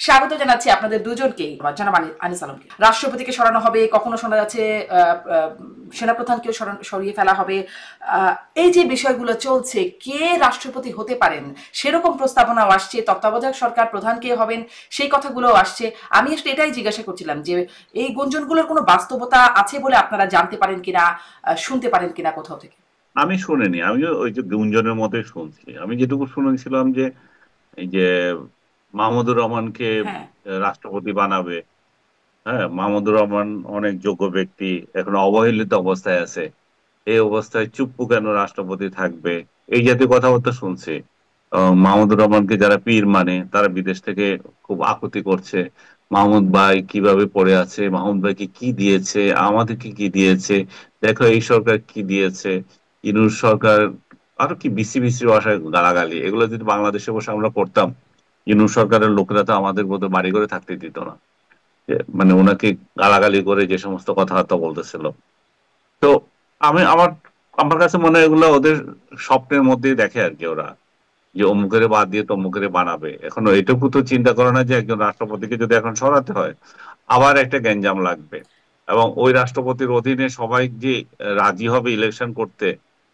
স্বাগত জানাচ্ছি আপনাদের দুজনকেই, জনাব আনিস আলমকে। রাষ্ট্রপতিকে সরানো হবে, কখনো শোনা যাচ্ছে সেনাপ্রধানকেও সরিয়ে ফেলা হবে। এই যে বিষয়গুলো চলছে, কে রাষ্ট্রপতি হতে পারেন সেরকম প্রস্তাবনাও আসছে, তত্ত্বাবধায়ক সরকার প্রধান কে হবেন সেই কথাগুলোও আসছে। আমি আসলে এটাই জিজ্ঞাসা করছিলাম যে এই গুঞ্জনগুলোর কোনো বাস্তবতা আছে বলে আপনারা জানতে পারেন কিনা, শুনতে পারেন কিনা কোথাও থেকে? আমি শুনিনি, আমিও ওই যে গুঞ্জনের মতোই শুনছি। আমি যেটুকু শুনেছিলাম যে এই যে মাহমুদুর রহমানকে হ্যাঁ। রাষ্ট্রপতি বানাবে। হ্যাঁ, মাহমুদুর রহমান অনেক যোগ্য ব্যক্তি, এখন অবহেলিত অবস্থায় আছে। এই অবস্থায় চুপ্পু কেন রাষ্ট্রপতি থাকবে, এই জাতীয় কথাবার্তা শুনছি। মাহমুদুর রহমানকে যারা পীর মানে তারা বিদেশ থেকে খুব আকুতি করছে, মাহমুদ ভাই কিভাবে পড়ে আছে, মাহমুদ ভাইকে কি দিয়েছে, আমাদেরকে কি দিয়েছে, দেখো এই সরকার কি দিয়েছে, ইনুস সরকার, আরো কি বিশ্রী বিশ্রী ভাষায় গালাগালি। এগুলো যদি বাংলাদেশে বসে আমরা করতাম, ইনুস সরকারের লোকেরা তো আমাদের মতো বাড়ি করে থাকতে দিত না। মানে ওনাকে গালাগালি করে যে সমস্ত কথাবার্তা বলতেছিল। তো আমি আমার আমার কাছে মনে হয় এগুলো ওদের স্বপ্নের মধ্যেই দেখে আর কি ওরা, যে অমুকের বাদ দিয়ে তমুকের বানাবে। এখন এটুকু তো চিন্তা করে না যে একজন রাষ্ট্রপতিকে যদি এখন সরাতে হয় আবার একটা গ্যাঞ্জাম লাগবে, এবং ওই রাষ্ট্রপতির অধীনে সবাই যে রাজি হবে ইলেকশন করতে,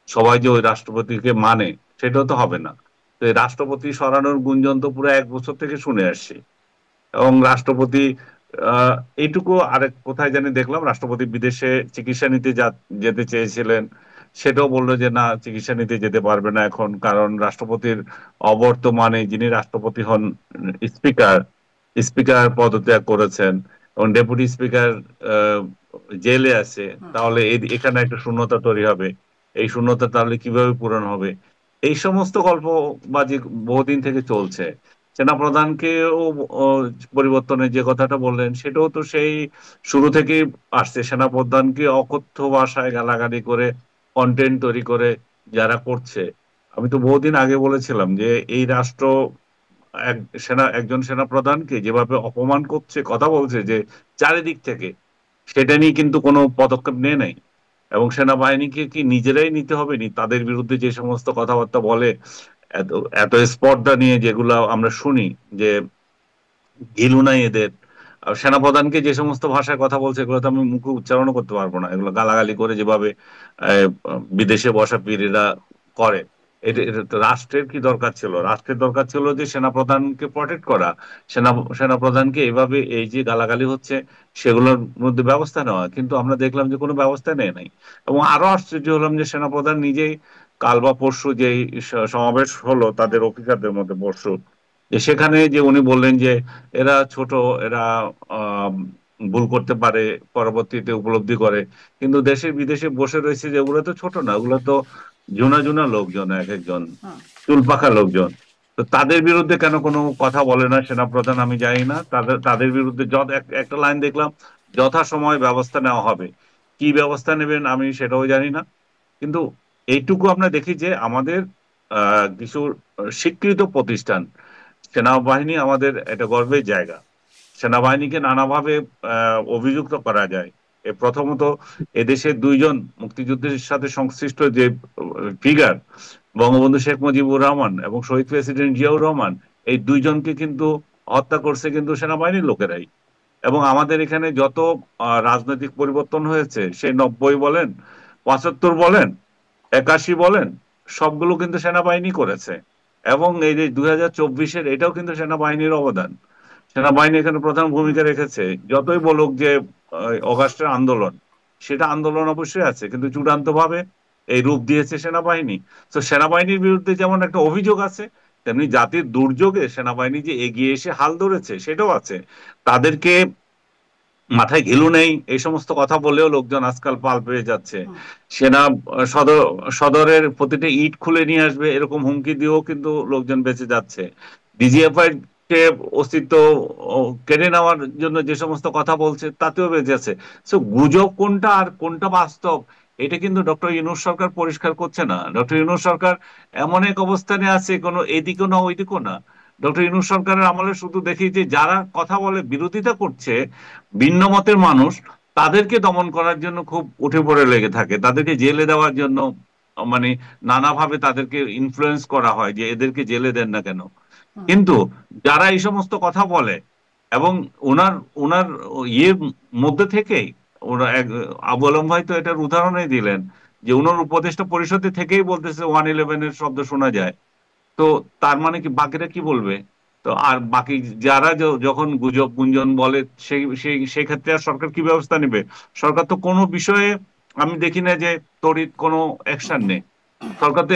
সবাই যে ওই রাষ্ট্রপতিকে মানে, সেটাও তো হবে না। তো এই রাষ্ট্রপতি সরানোর গুঞ্জন তো পুরো 1 বছর থেকে শুনে আসছি। এবং রাষ্ট্রপতি আহ এইটুকু আরেক কোথায় জানি দেখলাম, রাষ্ট্রপতি বিদেশে চিকিৎসা নিতে যেতে চেয়েছিলেন, সেটাও বললো যে না, চিকিৎসা নিতে যেতে পারবে না এখন, কারণ রাষ্ট্রপতির অবর্তমানে যিনি রাষ্ট্রপতি হন, স্পিকার, স্পিকার পদত্যাগ করেছেন, এবং ডেপুটি স্পিকার জেলে আছে। তাহলে এখানে একটা শূন্যতা তৈরি হবে, এই শূন্যতা তাহলে কিভাবে পূরণ হবে, এই সমস্ত গল্পবাজি বহুদিন থেকে চলছে। সেনাপ্রধানকেও ও, পরিবর্তনের যে কথাটা বললেন সেটাও তো সেই শুরু থেকেই আসছে। সেনাপ্রধানকে অকথ্য ভাষায় গালাগালি করে কন্টেন্ট তৈরি করে যারা করছে, আমি তো বহুদিন আগে বলেছিলাম যে এই রাষ্ট্র এক একজন সেনাপ্রধানকে যেভাবে অপমান করছে, কথা বলছে যে চারিদিক থেকে, সেটা নিয়ে কিন্তু কোনো পদক্ষেপ নেয় নাই। এবং সেনাবাহিনীকে কি নিজেরাই নিতে হবে নি তাদের বিরুদ্ধে যে সমস্ত কথাবার্তা বলে, এত এত স্পর্ধা নিয়ে যেগুলো আমরা শুনি, যে ঘিলু নাই এদের। আর সেনাপ্রধানকে যে সমস্ত ভাষায় কথা বলছে এগুলো তো আমি মুখে উচ্চারণও করতে পারবো না, এগুলো গালাগালি করে যেভাবে আহ, বিদেশে বসা পীরেরা করে। এটা তো রাষ্ট্রের কি দরকার ছিল? রাষ্ট্রের দরকার ছিল যে সেনাপ্রধানকে প্রটেক্ট করা। সেনা সেনাপ্রধানকে এইভাবে এই যে গালাগালি হচ্ছে সেগুলোর মধ্যে ব্যবস্থা নেওয়া, কিন্তু আমরা দেখলাম যে কোনো ব্যবস্থা নেয় নাই। এবং আরো আশ্চর্য হলাম যে সেনাপ্রধান নিজেই কাল বা পরশু যে সমাবেশ হলো তাদের অফিসারদের মধ্যে পরশু, যে সেখানে যে উনি বললেন যে এরা ছোট, এরা আহ ভুল করতে পারে, পরবর্তীতে উপলব্ধি করে। কিন্তু দেশে বিদেশে বসে রয়েছে যে ওগুলো তো ছোট না, ওগুলো তো জুনা জুনা লোকজন, এক একজন চুল পাকা লোকজন। তো তাদের বিরুদ্ধে কেন কোনো কথা বলে না সেনাপ্রধান, আমি জানি না। তাদের তাদের বিরুদ্ধে একটা লাইন দেখলাম, যথাসময়ে ব্যবস্থা নেওয়া হবে। কি ব্যবস্থা নেবেন আমি সেটাও জানি না। কিন্তু এইটুকু আমরা দেখি যে আমাদের কিছু স্বীকৃত প্রতিষ্ঠান, সেনাবাহিনী আমাদের এটা গর্বের জায়গা। সেনাবাহিনীকে নানাভাবে অভিযুক্ত করা যায়। প্রথমত, এদেশের দুইজন মুক্তিযুদ্ধের সাথে সংশ্লিষ্ট যে ফিগার, বঙ্গবন্ধু শেখ মুজিবুর রহমান এবং শহীদ প্রেসিডেন্ট জিয়াউর রহমান, এই দুইজনকে কিন্তু হত্যা করছে কিন্তু সেনাবাহিনীর লোকেরাই। এবং আমাদের এখানে যত রাজনৈতিক পরিবর্তন হয়েছে, সে 90 বলেন, 75 বলেন, 81 বলেন, সবগুলো কিন্তু সেনাবাহিনী করেছে। এবং এই যে 2024-এর, এটাও কিন্তু সেনাবাহিনীর অবদান। সেনাবাহিনী এখানে প্রধান ভূমিকা রেখেছে। যতই বলুক যে অগাস্টের আন্দোলন, সেটা আন্দোলন অবশ্যই আছে, কিন্তু চূড়ান্ত ভাবে এই রূপ দিয়েছে সেনাবাহিনী। তো সেনাবাহিনীর বিরুদ্ধে যেমন একটা অভিযোগ আছে, তেমনি জাতির দুর্যোগে সেনাবাহিনী যে এগিয়ে এসে হাল ধরেছে সেটাও আছে। তাদেরকে মাথায় ঘিলু নেই এই সমস্ত কথা বলেও লোকজন আজকাল পাল পেয়ে যাচ্ছে। সেনা সদর সদরের প্রতিটা ইট খুলে নিয়ে আসবে এরকম হুমকি দিয়েও কিন্তু লোকজন বেঁচে যাচ্ছে। ডিজিএফআই কে অস্তিত্ব কেড়ে নেওয়ার জন্য যে সমস্ত কথা বলছে তাতেও বেঁচে আছে। সো গুজব কোনটা আর কোনটা বাস্তব, এটা কিন্তু ডক্টর ইউনূস সরকার পরিষ্কার করছে না। ডক্টর ইউনূস সরকার এমন এক অবস্থানে আছে, কোনো এদিকও না ওইদিকও না। ডক্টর ইউনূস সরকারের আমলে শুধু দেখি যে যারা কথা বলে, বিরোধিতা করছে, ভিন্ন মতের মানুষ, তাদেরকে দমন করার জন্য খুব উঠে পড়ে লেগে থাকে, তাদেরকে জেলে দেওয়ার জন্য। মানে নানাভাবে তাদেরকে ইনফ্লুয়েন্স করা হয় যে এদেরকে জেলে দেন না কেন। কিন্তু যারা এই সমস্ত কথা বলে এবং ওনার ওনার ইয়ের মধ্যে থেকেই ওরা আবু আলম ভাই তো এটার উদাহরণই দিলেন যে ওনার উপদেষ্টা পরিষদে থেকেই বলতেছে 111-এর শব্দ শোনা যায়। তো তার মানে কি বাকিরা কি বলবে? তো আর বাকি যারা যখন গুজব গুঞ্জন বলে সেই সেই সেই ক্ষেত্রে আর সরকার কি ব্যবস্থা নেবে? সরকার তো কোনো বিষয়ে আমি দেখি না যে তড়িৎ কোনো অ্যাকশন নেই। সরকার তো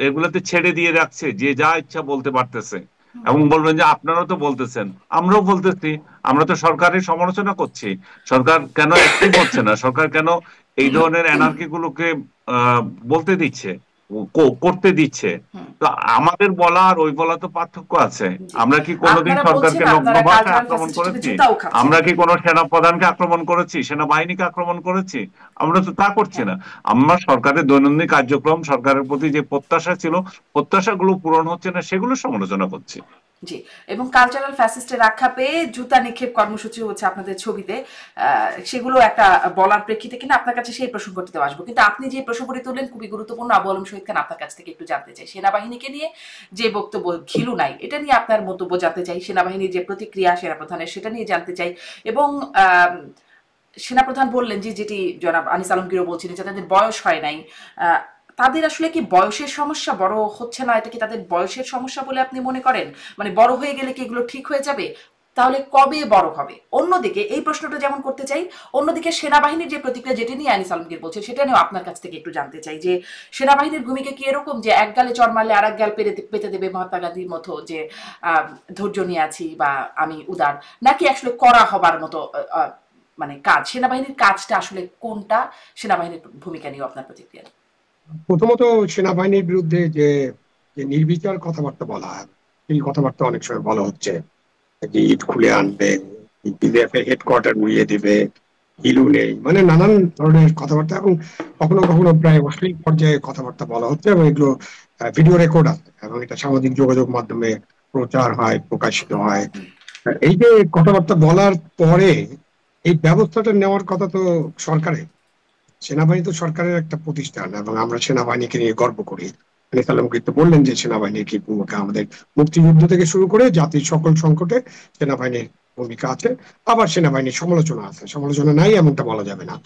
এগুলোতে ছেড়ে দিয়ে রাখছে, যে যা ইচ্ছা বলতে পারতেছে। এবং বলবেন যে আপনারাও তো বলতেছেন, আমরাও বলতেছি, আমরা তো সরকারের সমালোচনা করছি। সরকার কেন অ্যাক্টিভ হচ্ছে না? সরকার কেন এই ধরনের অ্যানার্কি গুলোকে আহ বলতে দিচ্ছে, করতে দিচ্ছে? হুম। তো আমাদের বলা আর ওই বলা তো পার্থক্য আছে। জি, আমরা কি কোনোদিন আপনারা বলছেন সরকারকে নগ্ন আপনারা ভাষায় কালচারাল আক্রমণ ফ্যাসিস্ট হিসেবে করেছি? জুতাও খাচ্ছেন। আমরা কি কোনো সেনা প্রধানকে আক্রমণ করেছি, সেনাবাহিনীকে আক্রমণ করেছি? আমরা তো তা করছি হ্যাঁ। না। আমরা সরকারের দৈনন্দিন কার্যক্রম, সরকারের প্রতি যে প্রত্যাশা ছিল, প্রত্যাশাগুলো পূরণ হচ্ছে না, সেগুলো সমালোচনা করছি। জি, এবং কালচারাল ফ্যাসিস্টের আখ্যা পেয়ে জুতা নিক্ষেপ কর্মসূচি হচ্ছে আপনাদের ছবিতে, সেগুলো একটা বলার প্রেক্ষিতে কিনা আপনার কাছে সেই প্রসঙ্গটিতে আসবো, কিন্তু আপনি যে প্রসঙ্গটি তুললেন খুবই গুরুত্বপূর্ণ। আবু আলম শহীদ খান, আপনার কাছ থেকে একটু জানতে চাই সেনাবাহিনীকে নিয়ে যে বক্তব্য, ঘিলু নাই, এটা নিয়ে আপনার মন্তব্য জানতে চাই। সেনাবাহিনীর যে প্রতিক্রিয়া সেনাপ্রধানের, সেটা নিয়ে জানতে চাই। এবং সেনাপ্রধান বললেন যে, যেটি জনাব আনিস আলমগীরও বলছিলেন, যে তাদের বয়স হয় নাই। আহ, তাদের আসলে কি বয়সের সমস্যা, বড় হচ্ছে না, এটা কি তাদের বয়সের সমস্যা বলে আপনি মনে করেন? মানে বড় হয়ে গেলে কি এগুলো ঠিক হয়ে যাবে? তাহলে কবে বড় হবে? অন্যদিকে এই প্রশ্নটা যেমন করতে চাই, অন্যদিকে সেনাবাহিনীর যে প্রতিক্রিয়া, যেটা নিয়ে আনিস আলমগীর বলছে, সেটা নিয়েও আপনার কাছ থেকে একটু জানতে চাই যে সেনাবাহিনীর ভূমিকা কি এরকম যে এক গালে চড় মারলে আর এক গাল পেতে দেবে, মহাত্মা গান্ধীর মতো যে ধৈর্য নিয়ে আছি বা আমি উদার, নাকি আসলে করা হবার মতো মানে কাজ? সেনাবাহিনীর কাজটা আসলে কোনটা? সেনাবাহিনীর ভূমিকা নিয়ে আপনার প্রতিক্রিয়া। প্রথমত, সেনাবাহিনীর বিরুদ্ধে যে যে নির্বিচার কথাবার্তা বলা হয়, এই কথাবার্তা অনেক সময় বলা হচ্ছে যে ইট খুলে আনবে, পিডিএফ এর হেডকোয়ার্টার উড়িয়ে দিবে, ইলু নেই, মানে নানান ধরনের কথাবার্তা, এবং কখনো কখনো প্রায় অশ্লীল পর্যায়ে কথাবার্তা বলা হচ্ছে, এবং এগুলো ভিডিও রেকর্ড আছে এবং এটা সামাজিক যোগাযোগ মাধ্যমে প্রচার হয়, প্রকাশিত হয়। এই যে কথাবার্তা বলার পরে এই ব্যবস্থাটা নেওয়ার কথা তো সরকারের। সেনাবাহিনী তো সরকারের একটা প্রতিষ্ঠান এবং আমরা সেনাবাহিনীকে নিয়ে গর্ব করি। আলী সালাম কিন্তু বললেন যে সেনাবাহিনীর কি ভূমিকা, আমাদের মুক্তিযুদ্ধ থেকে শুরু করে জাতির সকল সংকটে সেনাবাহিনীর ভূমিকা আছে। আবার সেনাবাহিনীর সমালোচনা আছে, সমালোচনা নাই এমনটা বলা যাবে না।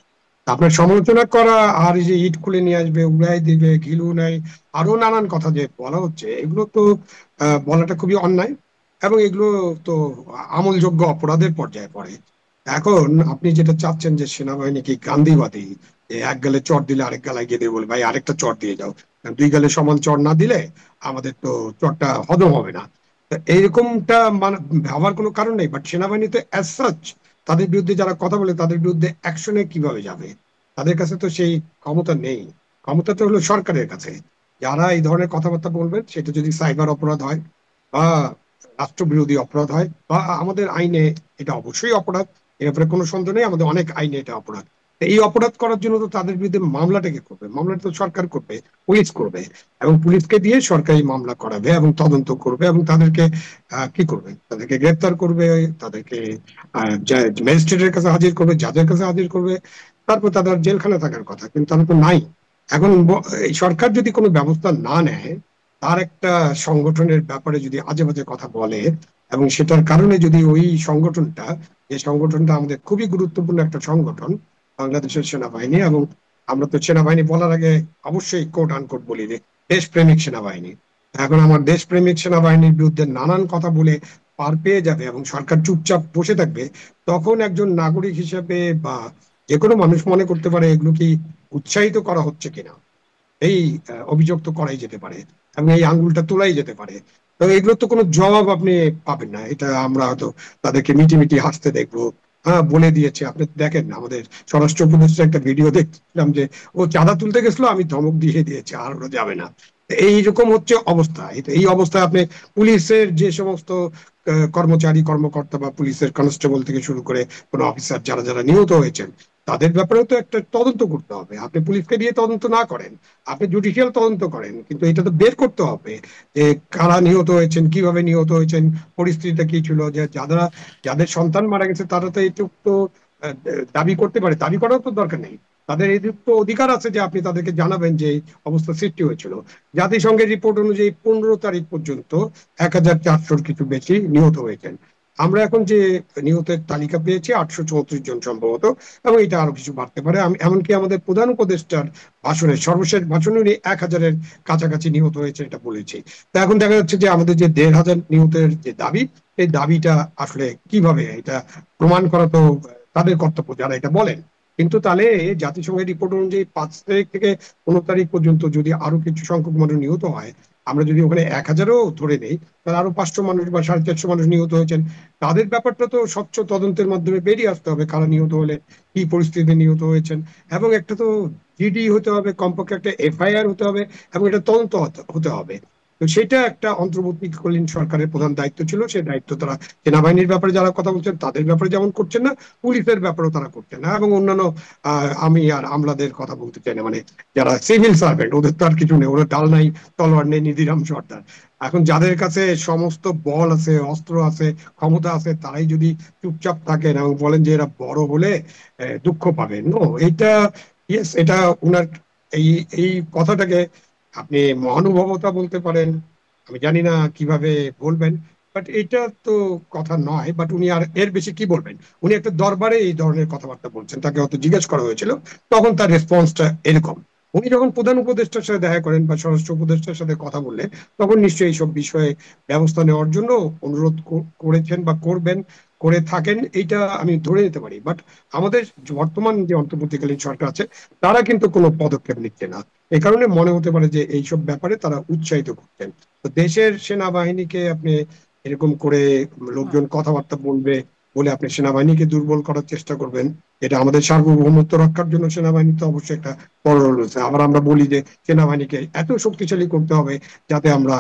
আপনার সমালোচনা করা আর এই যে ইট খুলে নিয়ে আসবে, উড়াই দিবে, ঘিলু নাই, আরো নানান কথা যে বলা হচ্ছে, এগুলো তো বলাটা খুবই অন্যায়, এবং এগুলো তো আমলযোগ্য অপরাধের পর্যায়ে পড়ে। এখন আপনি যেটা চাচ্ছেন যে সেনাবাহিনী কি গান্ধীবাদী, যে এক গালে চড় দিলে আরেক গালায় গিয়ে দিয়ে বলে ভাই আরেকটা চড় দিয়ে যাও, কারণ দুই গালে সমান চড় না দিলে আমাদের তো চড়টা হজম হবে না। তো এইরকমটা মানে ভাবার কোনো কারণ নেই। বাট সেনাবাহিনী তো অ্যাজ সাচ তাদের বিরুদ্ধে যারা কথা বলে তাদের বিরুদ্ধে অ্যাকশনে কিভাবে যাবে, তাদের কাছে তো সেই ক্ষমতা নেই। ক্ষমতা তো হলো সরকারের কাছে। যারা এই ধরনের কথাবার্তা বলবেন, সেটা যদি সাইবার অপরাধ হয় বা রাষ্ট্রবিরোধী অপরাধ হয় বা আমাদের আইনে এটা অবশ্যই অপরাধ, এ ব্যাপারে কোনো সন্দেহ নেই, আমাদের অনেক আইনে এটা অপরাধ। তো এই অপরাধ করার জন্য তো তাদের বিরুদ্ধে মামলাটা কে করবে? মামলাটা তো সরকার করবে, পুলিশ করবে, এবং পুলিশকে দিয়ে সরকারি মামলা করাবে এবং তদন্ত করবে, এবং তাদেরকে কি করবে? তাদেরকে গ্রেপ্তার করবে, তাদেরকে ম্যাজিস্ট্রেটের কাছে হাজির করবে, জাজের কাছে হাজির করবে, তারপর তাদের জেলখানে থাকার কথা, কিন্তু তারা তো নাই। এখন এই সরকার যদি কোনো ব্যবস্থা না নেয়, তার একটা সংগঠনের ব্যাপারে যদি আজে বাজে কথা বলে, এবং সেটার কারণে যদি ওই সংগঠনটা, যে সংগঠনটা আমাদের খুবই গুরুত্বপূর্ণ একটা সংগঠন, বাংলাদেশের সেনাবাহিনী, এবং আমরা তো সেনাবাহিনী বলার আগে অবশ্যই কোট আনকোট বলি যে দেশপ্রেমিক সেনাবাহিনী। এখন আমার দেশপ্রেমিক সেনাবাহিনীর বিরুদ্ধে নানান কথা বলে পার পেয়ে যাবে এবং সরকার চুপচাপ বসে থাকবে, তখন একজন নাগরিক হিসেবে বা যে কোনো মানুষ মনে করতে পারে এগুলো কি উৎসাহিত করা হচ্ছে কিনা। এই অভিযোগ তো করাই যেতে পারে এবং এই আঙ্গুলটা তোলাই যেতে পারে। তো এগুলো তো কোনো জবাব আপনি পাবেন না, এটা আমরা হয়তো তাদেরকে মিটি মিটি হাসতে দেখবো। হ্যাঁ, বলে দিয়েছে। আপনি দেখেন আমাদের স্বরাষ্ট্র উপদেষ্টার একটা ভিডিও দেখছিলাম যে ও চাঁদা তুলতে গেছিল, আমি ধমক দিয়ে দিয়েছি আর ওরা যাবে না। এইরকম হচ্ছে অবস্থা। এই অবস্থায় আপনি পুলিশের যে সমস্ত কর্মচারী কর্মকর্তা বা পুলিশের কনস্টেবল থেকে শুরু করে কোনো অফিসার যারা যারা নিহত হয়েছেন, তাদের ব্যাপারেও তো একটা তদন্ত করতে হবে। আপনি পুলিশকে দিয়ে তদন্ত না করেন, আপনি জুডিশিয়াল তদন্ত করেন, কিন্তু এটা তো বের করতে হবে যে কারা নিহত হয়েছেন, কিভাবে নিহত হয়েছেন, পরিস্থিতিটা কি ছিল, যে যারা যাদের সন্তান মারা গেছে তারা তো এইটুকু তো দাবি করতে পারে। দাবি করার তো দরকার নেই, তাদের এইটুকু তো অধিকার আছে যে আপনি তাদেরকে জানাবেন যে এই অবস্থা সৃষ্টি হয়েছিল। জাতিসংঘের রিপোর্ট অনুযায়ী 15 তারিখ পর্যন্ত 1400-র কিছু বেশি নিহত হয়েছেন। আমরা এখন যে নিহতের তালিকা পেয়েছি 834 জন সম্ভবত, এবং এটা আরো কিছু বাড়তে পারে। এমনকি আমাদের প্রধান উপদেষ্টার ভাষণে, সর্বশেষ ভাষণে উনি 1000-এর কাছাকাছি নিহত হয়েছে এটা বলেছি। তো এখন দেখা যাচ্ছে যে আমাদের যে 1500 নিহতের যে দাবি, এই দাবিটা আসলে কিভাবে এটা প্রমাণ করা তো তাদের কর্তব্য যারা এটা বলেন। কিন্তু তাহলে জাতিসংঘের রিপোর্ট অনুযায়ী 5 তারিখ থেকে 15 তারিখ পর্যন্ত যদি আরো কিছু সংখ্যক মানুষ নিহত হয়, আমরা যদি ওখানে 1000-ও ধরে নেই, তাহলে আরো 500 মানুষ বা 450 মানুষ নিহত হয়েছেন। তাদের ব্যাপারটা তো স্বচ্ছ তদন্তের মাধ্যমে বেরিয়ে আসতে হবে, কারা নিহত হলে কি পরিস্থিতিতে নিহত হয়েছেন। এবং একটা তো জিডি হতে হবে, কমপক্ষে একটা এফআইআর হতে হবে, এবং এটা তদন্ত হতে হবে। তো সেটা একটা অন্তর্বর্তীকালীন সরকারের প্রধান দায়িত্ব ছিল। সেই দায়িত্ব তারা সেনাবাহিনীর ব্যাপারে যারা কথা বলছেন তাদের ব্যাপারে যেমন করছেন না, পুলিশের ব্যাপারেও তারা করছেন না, এবং অন্যান্য আমি আর আমলাদের কথা বলতে চাই না, মানে যারা সিভিল সার্ভেন্ট, ওদের তো আর কিছু নেই, ওরা ডাল নাই তলোয়ার নেই নিধিরাম সর্দার। এখন যাদের কাছে সমস্ত বল আছে, অস্ত্র আছে, ক্ষমতা আছে, তারাই যদি চুপচাপ থাকেন এবং বলেন যে এরা বড় হলে দুঃখ পাবেন, নো, এটা ইয়েস, এটা উনার এই এই কথাটাকে আপনি মহানুভবতা বলতে পারেন, আমি জানি না কিভাবে বলবেন, বাট এটা তো কথা নয়। বাট উনি আর এর বেশি কি বলবেন? উনি একটা দরবারে এই ধরনের কথাবার্তা বলছেন, তাকে হয়তো জিজ্ঞেস করা হয়েছিল, তখন তার রেসপন্সটা এরকম। উনি যখন প্রধান উপদেষ্টার সাথে দেখা করেন বা স্বরাষ্ট্র উপদেষ্টার সাথে কথা বললেন, তখন নিশ্চয়ই এইসব বিষয়ে ব্যবস্থা নেওয়ার জন্য অনুরোধ করেছেন বা করবেন, করে থাকেন, এইটা আমি ধরে নিতে পারি। বাট আমাদের বর্তমান যে অন্তর্বর্তীকালীন সরকার আছে, তারা কিন্তু কোনো পদক্ষেপ নিচ্ছে না। এই কারণে মনে হতে পারে যে এইসব ব্যাপারে তারা উৎসাহিত করছেন। তো দেশের সেনাবাহিনীকে আপনি এরকম করে হুম। লোকজন কথাবার্তা বলবে বলে আপনি সেনাবাহিনীকে দুর্বল করার চেষ্টা করবেন, এটা আমাদের সার্বভৌমত্ব রক্ষার জন্য সেনাবাহিনী তো অবশ্যই একটা বড় রোল রয়েছে। আবার আমরা বলি যে সেনাবাহিনীকে এত শক্তিশালী করতে হবে যাতে আমরা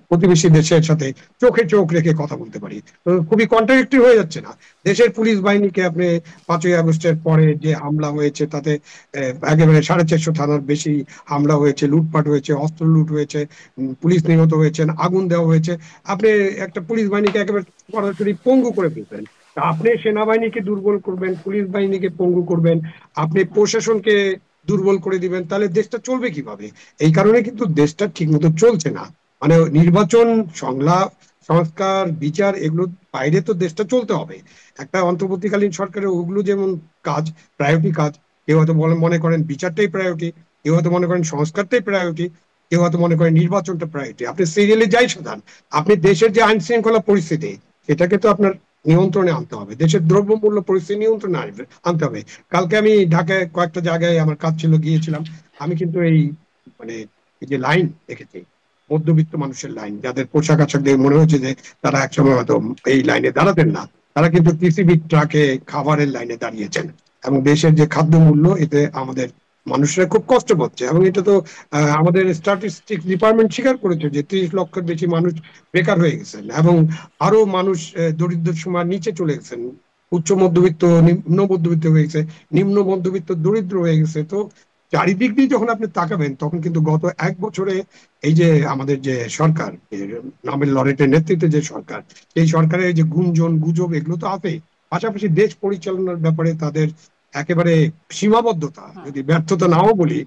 প্রতিবেশী দেশের সাথে চোখে চোখ রেখে কথা বলতে পারি। তো খুবই কন্ট্রাডিক্টরি হয়ে যাচ্ছে না? দেশের পুলিশ বাহিনীকে আপনি 5ই আগস্টের পরে যে হামলা হয়েছে তাতে একেবারে 450 থানার বেশি হামলা হয়েছে, লুটপাট হয়েছে, অস্ত্র লুট হয়েছে, পুলিশ নিহত হয়েছেন, আগুন দেওয়া হয়েছে, আপনি একটা পুলিশ বাহিনীকে একেবারে সরাসরি পঙ্গু করে ফেলবেন। তা আপনি সেনাবাহিনীকে দুর্বল করবেন, পুলিশ বাহিনীকে পঙ্গু করবেন, আপনি প্রশাসনকে দুর্বল করে দিবেন, তাহলে দেশটা চলবে কিভাবে? এই কারণে কিন্তু দেশটা ঠিক মতো চলছে না। মানে নির্বাচন, সংলাপ, সংস্কার, বিচার, এগুলো বাইরে তো দেশটা চলতে হবে। একটা অন্তর্বর্তীকালীন সরকারের ওগুলো যেমন কাজ, প্রায়োরিটি কাজ, কেউ হয়তো মনে করেন বিচারটাই প্রায়োরিটি, কেউ হয়তো মনে করেন সংস্কারটাই প্রায়োরিটি, কেউ হয়তো মনে করেন নির্বাচনটা প্রায়োরিটি। আপনি সিরিয়ালে যাই সাধারণ, আপনি দেশের যে আইন শৃঙ্খলা পরিস্থিতি, সেটাকে তো আপনার নিয়ন্ত্রণে আনতে হবে, দেশের দ্রব্যমূল্য পরিস্থিতি নিয়ন্ত্রণে আনতে হবে। কালকে আমি ঢাকায় কয়েকটা জায়গায় আমার কাজ ছিল, গিয়েছিলাম। আমি কিন্তু এই মানে এই যে লাইন দেখেছি, মধ্যবিত্ত মানুষের লাইন, যাদের পোশাক আশাক দেখে মনে হচ্ছে যে তারা একসময় হয়তো এই লাইনে দাঁড়াতেন না, তারা কিন্তু টিসিবি ট্রাকে খাবারের লাইনে দাঁড়িয়েছেন। এবং দেশের যে খাদ্য মূল্য, এতে আমাদের মানুষরা খুব কষ্ট পাচ্ছে। এবং এটা তো আমাদের স্ট্যাটিস্টিক্স ডিপার্টমেন্ট স্বীকার করেছে যে 30 লক্ষের বেশি মানুষ বেকার হয়ে গেছেন, এবং আরো মানুষ দরিদ্র সীমার নিচে চলে গেছেন, উচ্চ মধ্যবিত্ত নিম্ন মধ্যবিত্ত হয়ে গেছে, নিম্ন মধ্যবিত্ত দরিদ্র হয়ে গেছে। তো চারিদিক দিয়ে যখন আপনি তাকাবেন, তখন কিন্তু গত 1 বছরে এই যে আমাদের যে সরকার, নামের লরেটের নেতৃত্বে যে সরকার, এই সরকারের যে গুঞ্জন গুজব এগুলো তো আছে, পাশাপাশি দেশ পরিচালনার ব্যাপারে তাদের একেবারে সীমাবদ্ধতা, হুম। যদি ব্যর্থতা নাও বলি,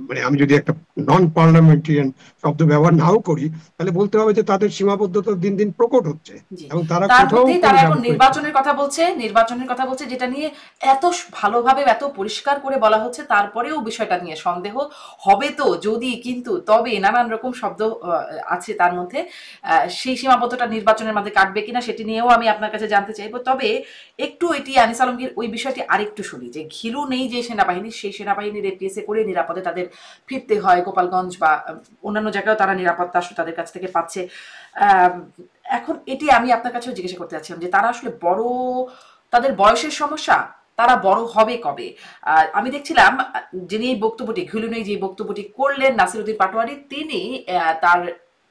মানে আমি যদি একটা নন পার্লামেন্টারিয়ান শব্দ ব্যবহার নাও করি, তাহলে বলতে হবে যে তাদের সীমাবদ্ধতা দিন দিন প্রকট হচ্ছে, জি। এবং তারা তার কোথাও মধ্যেই কোনো তারা এখন ব্যবস্থা নিচ্ছে না। নির্বাচনের কথা বলছে, যেটা নিয়ে এত ভালোভাবে এত পরিষ্কার করে বলা হচ্ছে, তারপরেও বিষয়টা নিয়ে সন্দেহ হবে তো যদি, কিন্তু তবে নানান রকম শব্দ আছে তার মধ্যে। সেই সীমাবদ্ধতা নির্বাচনের মধ্যে কাটবে কিনা সেটি নিয়েও আমি আপনার কাছে জানতে চাইবো। তবে একটু এটি আনিস আলমগীর ওই বিষয়টি আরেকটু শুনি, যে ঘিলু নেই যে সেনাবাহিনী, সেই সেনাবাহিনীর এপিএসএ করে নিরাপদে তাদের ফিরতে হয় গোপালগঞ্জ বা অন্যান্য জায়গায়ও তারা নিরাপত্তা আসলে তাদের কাছ থেকে পাচ্ছে। আহ, এখন এটি আমি আপনার কাছেও জিজ্ঞাসা করতে চাচ্ছিলাম যে তারা আসলে বড়, তাদের বয়সের সমস্যা, তারা বড় হবে কবে? আমি দেখছিলাম যিনি এই বক্তব্যটি, ঘিলুনেই যে বক্তব্যটি করলেন নাসিরুদ্দিন পাটোয়ারি, তিনি তার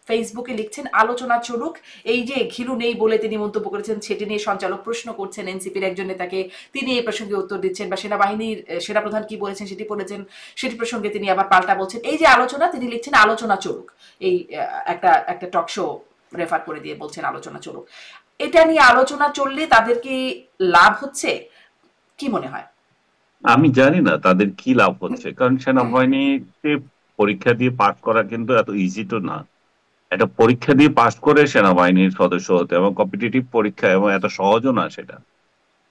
ফেসবুকে লিখছেন আলোচনা চলুক। এই যে ঘিলু নেই বলে তিনি মন্তব্য করেছেন, সেটি নিয়ে সঞ্চালক প্রশ্ন করছেন এনসিপির একজন নেতাকে, তিনি এই প্রসঙ্গে উত্তর দিচ্ছেন, বা সেনাবাহিনীর সেনাপ্রধান কি বলেছেন সেটি বলেছেন, সেটি প্রসঙ্গে তিনি আবার পাল্টা বলছেন। এই যে আলোচনা, তিনি লিখছেন আলোচনা চলুক। এই একটা একটা টক শো রেফার করে দিয়ে বলছেন আলোচনা চলুক। এটা নিয়ে আলোচনা চললে তাদের কি লাভ হচ্ছে, কি মনে হয়? আমি জানি না তাদের কি লাভ হচ্ছে, কারণ সেনাবাহিনীতে পরীক্ষা দিয়ে পাশ করা কিন্তু এত ইজি তো না। একটা পরীক্ষা দিয়ে পাশ করে সেনাবাহিনীর সদস্য হতে, এবং কম্পিটিটিভ পরীক্ষা, এবং এত সহজও না সেটা।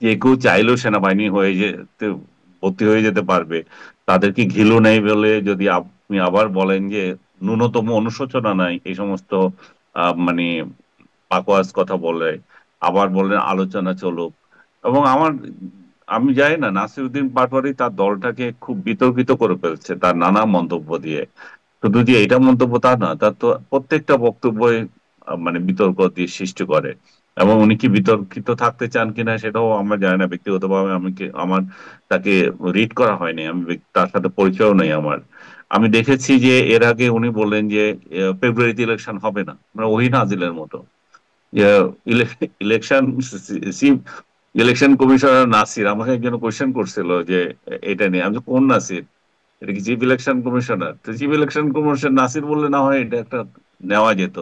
যে কেউ চাইলেও সেনাবাহিনী হয়ে যেতে, ভর্তি হয়ে যেতে পারবে। তাদের কি ঘিলু নেই বলে যদি আপনি আবার বলেন যে ন্যূনতম অনুশোচনা নাই, এই সমস্ত মানে বাকওয়াজ কথা বলে, আবার বললেন আলোচনা চলুক। এবং আমি জানি না, নাসিরউদ্দিন পাটোয়ারি তার দলটাকে খুব বিতর্কিত করে ফেলছে তার নানা মন্তব্য দিয়ে। শুধু যে এটা মন্তব্য তা না, তার তো প্রত্যেকটা বক্তব্যই মানে বিতর্ক দিয়ে সৃষ্টি করে। এবং উনি কি বিতর্কিত থাকতে চান কিনা সেটাও আমরা জানি না। ব্যক্তিগতভাবে আমার তাকে রিড করা হয়নি, তার সাথে পরিচয়ও নেই আমার। আমি দেখেছি যে এর আগে উনি বললেন যে ফেব্রুয়ারিতে ইলেকশন হবে না, মানে ওহি নাজিলের মতো। ইলেকশন ইলেকশন কমিশনার নাসির আমাকে একজন কোয়েশ্চেন করছিল যে এটা নিয়ে। আমি বলছি, কোন নাসির? এটা কি চিফ ইলেকশন কমিশনার? তো চিফ ইলেকশন কমিশনার নাসির বললে না হয় এটা একটা নেওয়া যেত।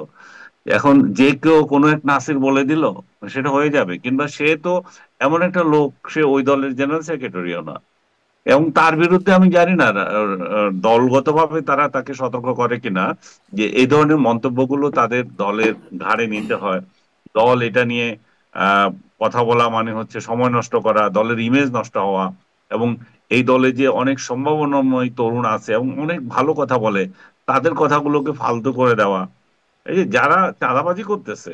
এখন যে কেউ কোনো এক নাসির বলে দিল সেটা হয়ে যাবে, কিংবা সে তো এমন একটা লোক, সে ওই দলের জেনারেল সেক্রেটারিও না। এবং তার বিরুদ্ধে আমি জানি না দলগতভাবে তারা তাকে সতর্ক করে কিনা, যে এই ধরনের মন্তব্যগুলো তাদের দলের ঘাড়ে নিতে হয়। দল এটা নিয়ে আহ কথা বলা মানে হচ্ছে সময় নষ্ট করা, দলের ইমেজ নষ্ট হওয়া। এবং এই দলে যে অনেক সম্ভাবনাময় তরুণ আছে এবং অনেক ভালো কথা বলে, তাদের কথাগুলোকে ফালতু করে দেওয়া। এই যে যারা চাঁদাবাজি করতেছে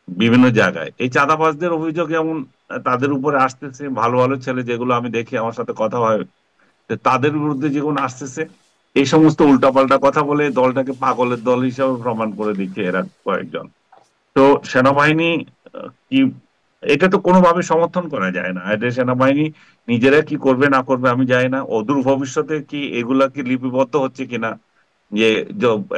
বিভিন্ন জায়গায়, এই চাঁদাবাজদের অভিযোগ এমন তাদের উপরে আসতেছে, ভালো ভালো ছেলে যেগুলো আমি দেখি, আমার সাথে কথা হয়, তো তাদের বিরুদ্ধে যেগুলো আসতেছে, এই সমস্ত উল্টাপাল্টা কথা বলে দলটাকে পাগলের দল হিসাবে প্রমাণ করে দিচ্ছে এরা কয়েকজন। তো সেনাবাহিনী কি, এটা তো কোনোভাবে সমর্থন করা যায় না। এটা সেনাবাহিনী নিজেরা কি করবে না করবে আমি জানি না। অদূর ভবিষ্যতে কি এগুলা কি লিপিবদ্ধ হচ্ছে কিনা, যে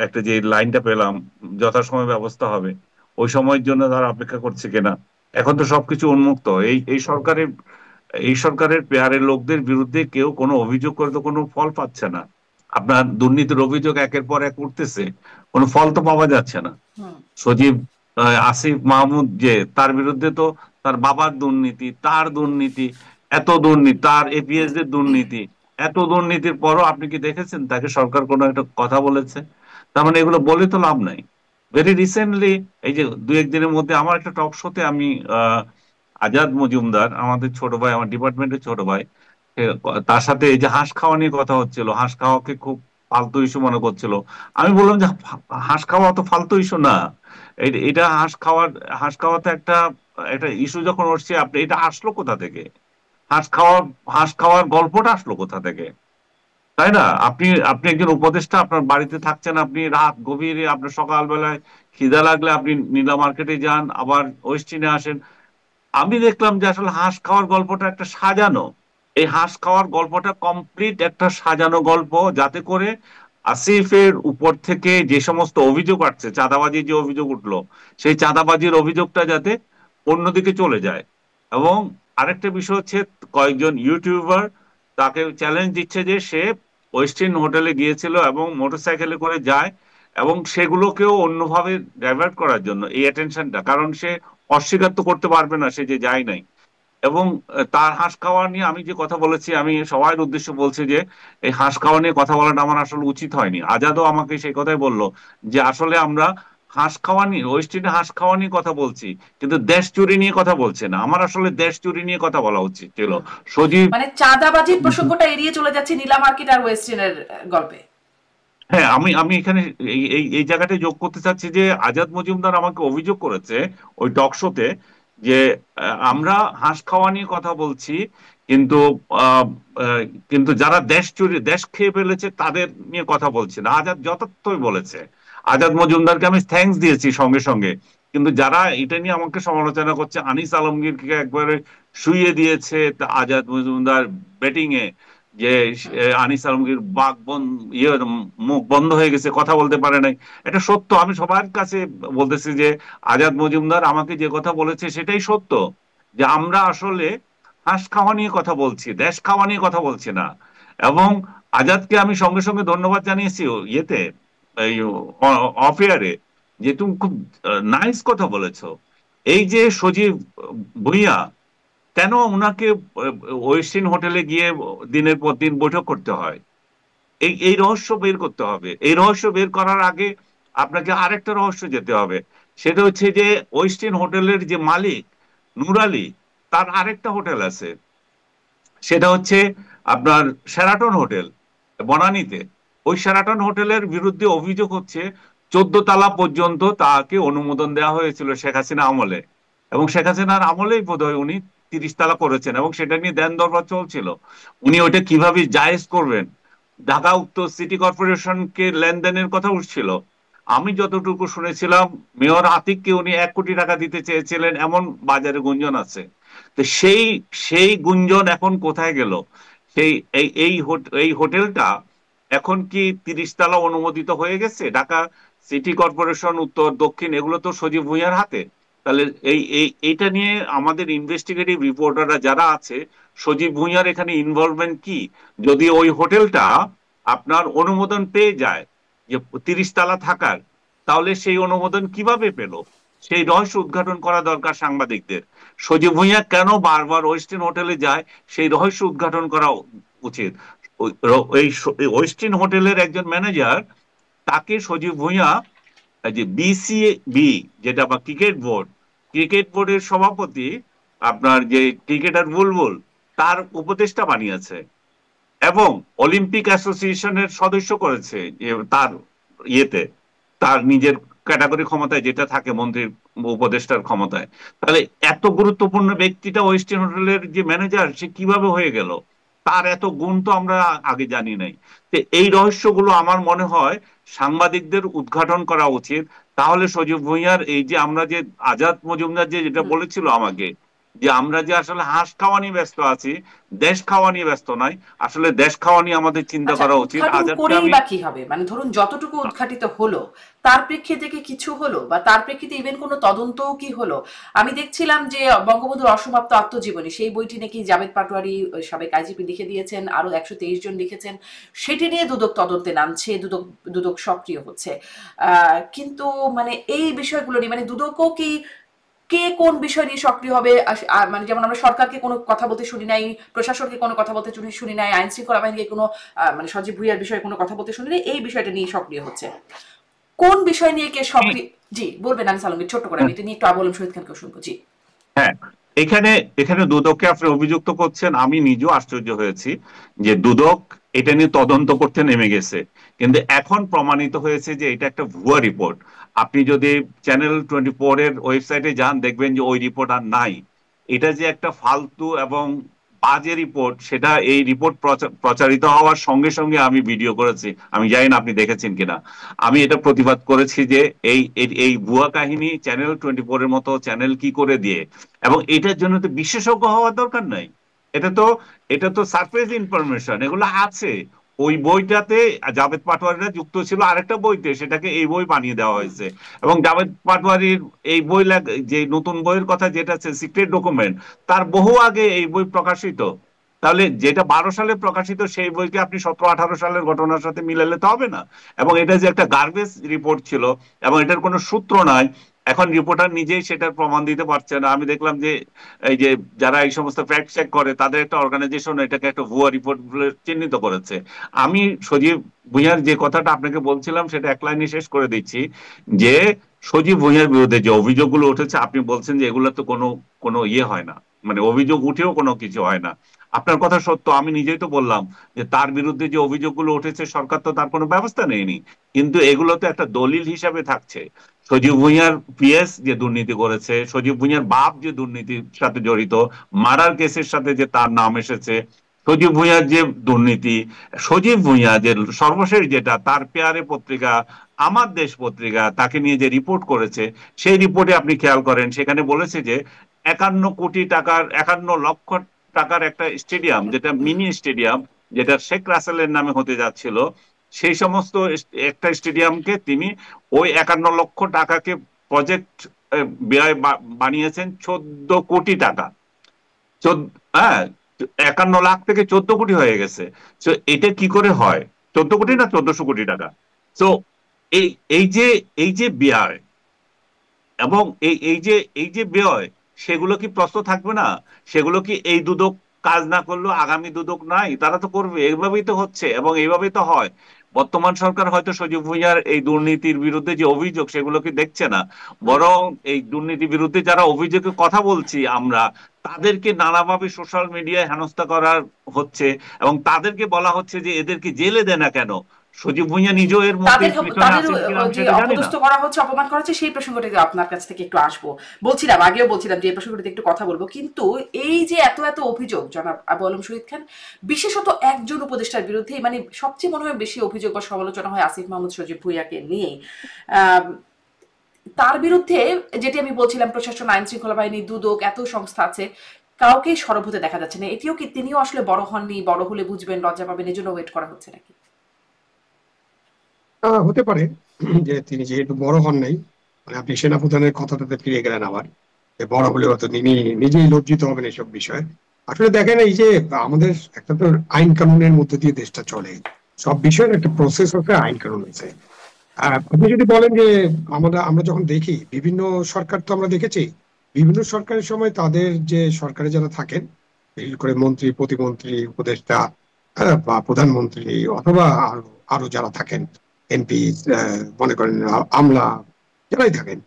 একটা যে লাইনটা পেলাম যথাসময় ব্যবস্থা হবে, ওই সময়ের জন্য তারা অপেক্ষা করছে কিনা। এখন তো সবকিছু উন্মুক্ত। এই সরকারের পেয়ারের লোকদের বিরুদ্ধে কেউ কোনো অভিযোগ করে তো কোনো ফল পাচ্ছে না। আপনার দুর্নীতির অভিযোগ একের পর এক উঠতেছে, কোনো ফল তো পাওয়া যাচ্ছে না। হুম। সজীব আসিফ মাহমুদ, যে তার বিরুদ্ধে তো তার বাবার দুর্নীতি, তার দুর্নীতি, এত দুর্নীতি, তার এপিএস দের দুর্নীতি, এত দুর্নীতির পরও আপনি কি দেখেছেন তাকে সরকার কোনো একটা কথা বলেছে? তার মানে এগুলো বলে তো লাভ নাই। ভেরি রিসেন্টলি, এই যে দু একদিনের মধ্যে আমার একটা টক শোতে আমি আজাদ মজুমদার, আমাদের ছোট ভাই, আমার ডিপার্টমেন্টের ছোট ভাই, তার সাথে এই যে হাঁস খাওয়া নিয়ে কথা হচ্ছিল, হাঁস খাওয়াকে খুব ফালতু ইস্যু মনে করছিল। আমি বললাম যে হাঁস খাওয়া তো ফালতু ইস্যু না। এটা হাঁস খাওয়াতে একটা একটা ইস্যু যখন উঠছে, আপনি এটা আসলো কোথা থেকে? হাঁস খাওয়ার হাঁস খাওয়ার গল্পটা আসলো কোথা থেকে? তাই না? আপনি আপনি একজন উপদেষ্টা, আপনার বাড়িতে থাকছেন, আপনি রাত গভীরে, আপনার সকালবেলায় খিদা লাগলে আপনি নীলা মার্কেটে যান, আবার ওয়েস্টিনে আসেন। আমি দেখলাম যে আসলে হাঁস খাওয়ার গল্পটা একটা সাজানো। এই হাঁস খাওয়ার গল্পটা কমপ্লিট একটা সাজানো গল্প, যাতে করে আসিফের উপর থেকে যে সমস্ত অভিযোগ আসছে, চাঁদাবাজির যে অভিযোগ উঠলো, সেই চাঁদাবাজির অভিযোগটা যাতে অন্যদিকে চলে যায়। এবং আরেকটা বিষয় হচ্ছে, কয়েকজন ইউটিউবার তাকে চ্যালেঞ্জ দিচ্ছে যে সে ওয়েস্টিন হোটেলে গিয়েছিল এবং মোটরসাইকেলে করে যায়, এবং সেগুলোকেও অন্যভাবে ডাইভার্ট করার জন্য এই অ্যাটেনশনটা, কারণ সে অস্বীকার তো করতে পারবে না সে যে যায় নাই। এবং তার হাঁস খাওয়া নিয়ে আমি যে কথা বলেছি, আমি সবার উদ্দেশ্য বলছি যে এই হাঁস খাওয়া নিয়ে কথা বলাটা আমার আসলে উচিত হয়নি। আজাদও আমাকে সেই কথাই বললো, যে আসলে আমরা হাঁস খাওয়া নিয়ে, ওয়েস্টিনে হাঁস খাওয়া নিয়ে কথা বলছি, কিন্তু দেশ চুরি নিয়ে কথা বলছে না। আমার আসলে দেশ চুরি নিয়ে কথা বলা উচিত ছিল। হুম। সজীব, মানে চাঁদাবাজির প্রসঙ্গটা এড়িয়ে চলে যাচ্ছে নীলা মার্কেট আর ওয়েস্টিনের গল্পে। হ্যাঁ, আমি আমি এখানে এই এই এই জায়গাটায় যোগ করতে চাচ্ছি যে আজাদ মজুমদার আমাকে অভিযোগ করেছে ওই টক শোতে, যে আমরা হাঁস খাওয়া নিয়ে কথা বলছি, কিন্তু আহ, আহ, কিন্তু যারা দেশ চুরি, দেশ খেয়ে ফেলেছে তাদের নিয়ে কথা বলছি না। আজাদ যথার্থই বলেছে। আজাদ মজুমদারকে আমি থ্যাঙ্কস দিয়েছি সঙ্গে সঙ্গে। কিন্তু যারা এটা নিয়ে আমাকে সমালোচনা করছে, আনিস আলমগীরকে একবারে শুইয়ে দিয়েছে আজাদ মজুমদার ব্যাটিং এ, যে আনিস আলমগীর মুখ বন্ধ হয়ে গেছে, কথা বলতে পারে নাই। এটা সত্য। আমি সবার কাছে বলতেছি যে আজাদ মজুমদার আমাকে যে কথা বলেছে সেটাই সত্য, যে আমরা আসলে হাঁস খাওয়া নিয়ে কথা বলছি, দেশ খাওয়া নিয়ে কথা বলছি না। এবং আজাদকে আমি সঙ্গে সঙ্গে ধন্যবাদ জানিয়েছি ইয়েতে, এই অফেয়ারে, যে তুমি খুব নাইস কথা বলেছো। এই যে সজীব ভুঁইয়া, কেন ওনাকে ওয়েস্টিন হোটেলে গিয়ে দিনের পর দিন বৈঠক করতে হয়? এই এই রহস্য বের করতে হবে। এই রহস্য বের করার আগে আপনাকে আরেকটা রহস্য যেতে হবে। সেটা হচ্ছে যে ওয়েস্টিন হোটেলের যে মালিক নূর আলী, তার আরেকটা হোটেল আছে, সেটা হচ্ছে আপনার শেরাটন হোটেল বনানীতে। ওই শেরাটন হোটেলের বিরুদ্ধে অভিযোগ হচ্ছে 14 তলা পর্যন্ত তাকে অনুমোদন দেওয়া হয়েছিল শেখ হাসিনা আমলে, এবং শেখ হাসিনার আমলেই বোধহয় উনি 30 তালা করেছেন, এবং সেটা নিয়ে দেন দরবার চলছিল। উনি ওইটা কিভাবে জায়েজ করবেন, ঢাকা উত্তর সিটি কর্পোরেশনকে লেনদেনের কথা উঠছিল। আমি যতটুকু শুনেছিলাম মেয়র আতিককে উনি 1 কোটি টাকা দিতে চেয়েছিলেন, এমন বাজারে গুঞ্জন আছে। তো সেই সেই গুঞ্জন এখন কোথায় গেল? সেই এই হোটেলটা এখন কি 30 তালা অনুমোদিত হয়ে গেছে? ঢাকা সিটি কর্পোরেশন, উত্তর দক্ষিণ, এগুলো তো সজীব ভুঁইয়ার হাতে। তাহলে এইটা নিয়ে আমাদের ইনভেস্টিগেটিভ রিপোর্টাররা যারা আছে, সজীব ভুঁইয়ার এখানে ইনভলভমেন্ট কি? যদি ওই হোটেলটা আপনার অনুমোদন পেয়ে যায় যে 30 তালা থাকার, তাহলে সেই অনুমোদন কিভাবে পেল? সেই রহস্য উদ্ঘাটন করা দরকার সাংবাদিকদের। সজীব ভুঁইয়া কেন বারবার ওয়েস্টিন হোটেলে যায়, সেই রহস্য উদ্ঘাটন করা উচিত। এই ওয়েস্টিন হোটেলের একজন ম্যানেজার, তাকে সজীব ভুঁইয়া যে বিসিবি, যেটা বা ক্রিকেট বোর্ডের সভাপতি, আপনার যে ক্রিকেটার বুলবুল, তার উপদেষ্টা বানিয়েছে, এবং অলিম্পিক অ্যাসোসিয়েশনের সদস্য করেছে তার ইয়েতে, তার নিজের ক্যাটাগরি ক্ষমতায় যেটা থাকে মন্ত্রীর উপদেষ্টার ক্ষমতায়। তাহলে এত গুরুত্বপূর্ণ ব্যক্তিটা ওয়েস্টার্ন হোটেলের যে ম্যানেজার, সে কিভাবে হয়ে গেল? তার এত গুণ তো আমরা আগে জানি নাই। তো এই রহস্যগুলো আমার মনে হয় সাংবাদিকদের উদ্ঘাটন করা উচিত। তাহলে সজীব ভুঁইয়ার এই যে আমরা যে আজাদ মজুমদার যে যেটা বলেছিল আমাকে, যে আমরা যে আসলে হাঁস খাওয়া নিয়ে ব্যস্ত আছি, দেশ খাওয়া নিয়ে ব্যস্ত নাই, আসলে দেশ খাওয়া নিয়ে আমাদের চিন্তা আচ্ছা, করা উচিত। উদ্ঘাটন আজাদকে করেই আমি বা কি হবে? মানে ধরুন যতটুকু উদ্ঘাটিত হলো তার প্রেক্ষিতে কি কিছু হলো, বা তার প্রেক্ষিতে ইভেন কোনো তদন্তও কি হলো? আমি দেখছিলাম যে বঙ্গবন্ধুর অসমাপ্ত আত্মজীবনী, সেই বইটি নাকি জাভেদ পাটোয়ারি সাবেক আইজিপি লিখে দিয়েছেন, আরো 123 জন লিখেছেন। সেটি নিয়ে দুদক তদন্তে নামছে, দুদক দুদক সক্রিয় হচ্ছে। কিন্তু মানে এই বিষয়গুলো নিয়ে মানে দুদকও কি, কে কোন বিষয় নিয়ে সক্রিয় হবে? মানে যেমন আমরা সরকারকে কোনো কথা বলতে শুনি নাই, প্রশাসনকে কোনো কথা বলতে শুনি নাই, আইন শৃঙ্খলা বাহিনীকে কোনো মানে সজীব ভুঁইয়ার বিষয়ে কোনো কথা বলতে শুনি নাই, এই বিষয়টা নিয়ে সক্রিয় হচ্ছে। কোন বিষয় নিয়ে কে সক্রিয়? জি বলবেন আনিস আলমগীর, ছোট্ট করে, আমি এটা নিয়ে একটু আবু আলম শহীদ খানকেও শুনবো। জি। হ্যাঁ, এখানে এখানে দুদককে আপনি অভিযুক্ত করছেন, আমি নিজেও আশ্চর্য হয়েছি যে দুদক এটা নিয়ে তদন্ত করতে নেমে গেছে, কিন্তু এখন প্রমাণিত হয়েছে যে এটা একটা ভুয়া রিপোর্ট। আপনি যদি চ্যানেল 24 এর ওয়েবসাইটে যান, দেখবেন যে ওই রিপোর্ট আর নাই। এটা যে একটা ফালতু এবং বাজে রিপোর্ট, সেটা এই রিপোর্ট প্রচারিত হওয়ার সঙ্গে সঙ্গে আমি ভিডিও করেছি, আমি জানি না আপনি দেখেছেন কিনা। আমি এটা প্রতিবাদ করেছি যে এই এই ভুয়া কাহিনী চ্যানেল 24 এর মতো চ্যানেল কি করে দিয়ে, এবং এটার জন্য তো বিশেষজ্ঞ হওয়ার দরকার নাই। এটা তো এটা তো সারফেস ইনফরমেশন, এগুলো আছে। ওই বইটাতে জাভেদ পাটোয়ারিরা যুক্ত ছিল আরেকটা বইতে, সেটাকে এই বই বানিয়ে দেওয়া হয়েছে। এবং জাভেদ পাটোয়ারির এই বই যে নতুন বইয়ের কথা যেটা আছে সিক্রেট ডকুমেন্ট, তার বহু আগে এই বই প্রকাশিত। তাহলে যেটা 12 সালে প্রকাশিত সেই বইকে আপনি 17-18 সালের ঘটনার সাথে মিলালে তো হবে না। এবং এটা যে একটা গার্বেজ রিপোর্ট ছিল এবং এটার কোনো সূত্র নাই, এখন রিপোর্টার নিজেই সেটার প্রমাণ দিতে পারছে না। আমি দেখলাম যে এই যে যারা এই সমস্ত ফ্যাক্ট চেক করে, তাদের একটা অর্গানাইজেশন এটাকে একটা ভুয়া রিপোর্ট বলে চিহ্নিত করেছে। আমি সজীব ভুঁইয়ার যে কথাটা আপনাকে বলছিলাম সেটা এক লাইনে শেষ করে দিচ্ছি, যে সজীব ভুঁইয়ার বিরুদ্ধে যে অভিযোগগুলো উঠেছে, আপনি বলছেন যে এগুলো তো কোনো কোনো ইয়ে হয় না, মানে অভিযোগ উঠেও কোনো কিছু হয় না। আপনার কথা সত্য, আমি নিজেই তো বললাম যে তার বিরুদ্ধে যে অভিযোগগুলো উঠেছে সরকার তো তার কোনো ব্যবস্থা নেয়নি, কিন্তু এগুলো তো একটা দলিল হিসাবে থাকছে। সজীব ভুঁইয়ার পিএস যে দুর্নীতি করেছে, সজীব ভুঁইয়ার বাপ যে দুর্নীতির সাথে জড়িত, মার্ডার কেসের সাথে যে তার নাম এসেছে, সজীব ভুঁইয়ার যে দুর্নীতি, সজীব ভুঁইয়া যে সর্বশেষ যেটা তার পেয়ারে পত্রিকা আমার দেশ পত্রিকা তাকে নিয়ে যে রিপোর্ট করেছে, সেই রিপোর্টে আপনি খেয়াল করেন সেখানে বলেছে যে 51 কোটি টাকার 51 লক্ষ টাকার একটা স্টেডিয়াম, যেটা মিনি স্টেডিয়াম, যেটা শেখ রাসেলের নামে হতে যাচ্ছিল, সেই সমস্ত একটা স্টেডিয়ামকে তিনি ওই 51 লক্ষ টাকাকে প্রজেক্ট ব্যয় বানিয়েছেন 14 কোটি টাকা। হ্যাঁ, 51 লাখ থেকে 14 কোটি হয়ে গেছে। তো এটা কি করে হয়? 14 কোটি না 1400 কোটি টাকা। তো এই এই যে এই যে ব্যয় এবং এই যে ব্যয়, সেগুলো কি প্রশ্ন থাকবে না? সেগুলো কি এই দুদক কাজ না করলেও আগামী দুদক নাই, তারা তো করবে। এইভাবেই তো হচ্ছে এবং এইভাবেই তো হয়। বর্তমান সরকার হয়তো সজীব ভুঁইয়ার এই দুর্নীতির বিরুদ্ধে যে অভিযোগ সেগুলোকে দেখছে না, বরং এই দুর্নীতির বিরুদ্ধে যারা অভিযোগের কথা বলছি আমরা, তাদেরকে নানাভাবে সোশ্যাল মিডিয়ায় হেনস্থা করার হচ্ছে, এবং তাদেরকে বলা হচ্ছে যে এদেরকে জেলে দেয় না কেন। সজীব ভুঁইয়া নিজেও এর মধ্যে তাদের পিছনে তাদের আছেন কিনা আমি যে সেটা জানি না। অপদস্থ করা হচ্ছে, অপমান করা হচ্ছে, সেই প্রসঙ্গটিতে আপনার কাছ থেকে একটু আসবো। বলছিলাম, আগেও বলছিলাম যে এই প্রসঙ্গটিতে একটু কথা বলবো, কিন্তু এই যে এত এত অভিযোগ জনাব আবু আলম শহীদ খান, বিশেষত একজন উপদেষ্টার বিরুদ্ধে, মানে সবচেয়ে মনে হয় বেশি অভিযোগ বা সমালোচনা হয় আসিফ মাহমুদ সজীব ভুঁইয়াকে নিয়ে। তার বিরুদ্ধে যেটি আমি বলছিলাম, প্রশাসন, আইন শৃঙ্খলা বাহিনী, দুদক, এত সংস্থা আছে, কাউকেই সরব হতে দেখা যাচ্ছে না। এটিও কি তিনিও আসলে বড় হননি, বড় হলে বুঝবেন, লজ্জা পাবেন, এই জন্য ওয়েট করা হচ্ছে নাকি? হতে পারে যে তিনি যেহেতু বড় হন নাই, মানে আপনি সেনাপ্রধানের কথাটাতে ফিরে গেলেন আবার, যে বড় হলেও তো তিনি নিজেই লজ্জিত হবেন এসব বিষয়ে। আসলে দেখেন, এই যে আমাদের একটা তো আইন কানুনের মধ্যে দিয়ে দেশটা চলে, সব বিষয়ের একটা প্রসেস হচ্ছে, আইন কানুন আছে। আপনি যদি বলেন যে আমরা যখন দেখি বিভিন্ন সরকার, তো আমরা দেখেছি বিভিন্ন সরকারের সময় তাদের যে সরকারে যারা থাকেন, বিশেষ করে মন্ত্রী, প্রতিমন্ত্রী, উপদেষ্টা, বা প্রধানমন্ত্রী, অথবা আরো আরো যারা থাকেন, এমপি, মনে করেন আমলা, যারাই থাকেন,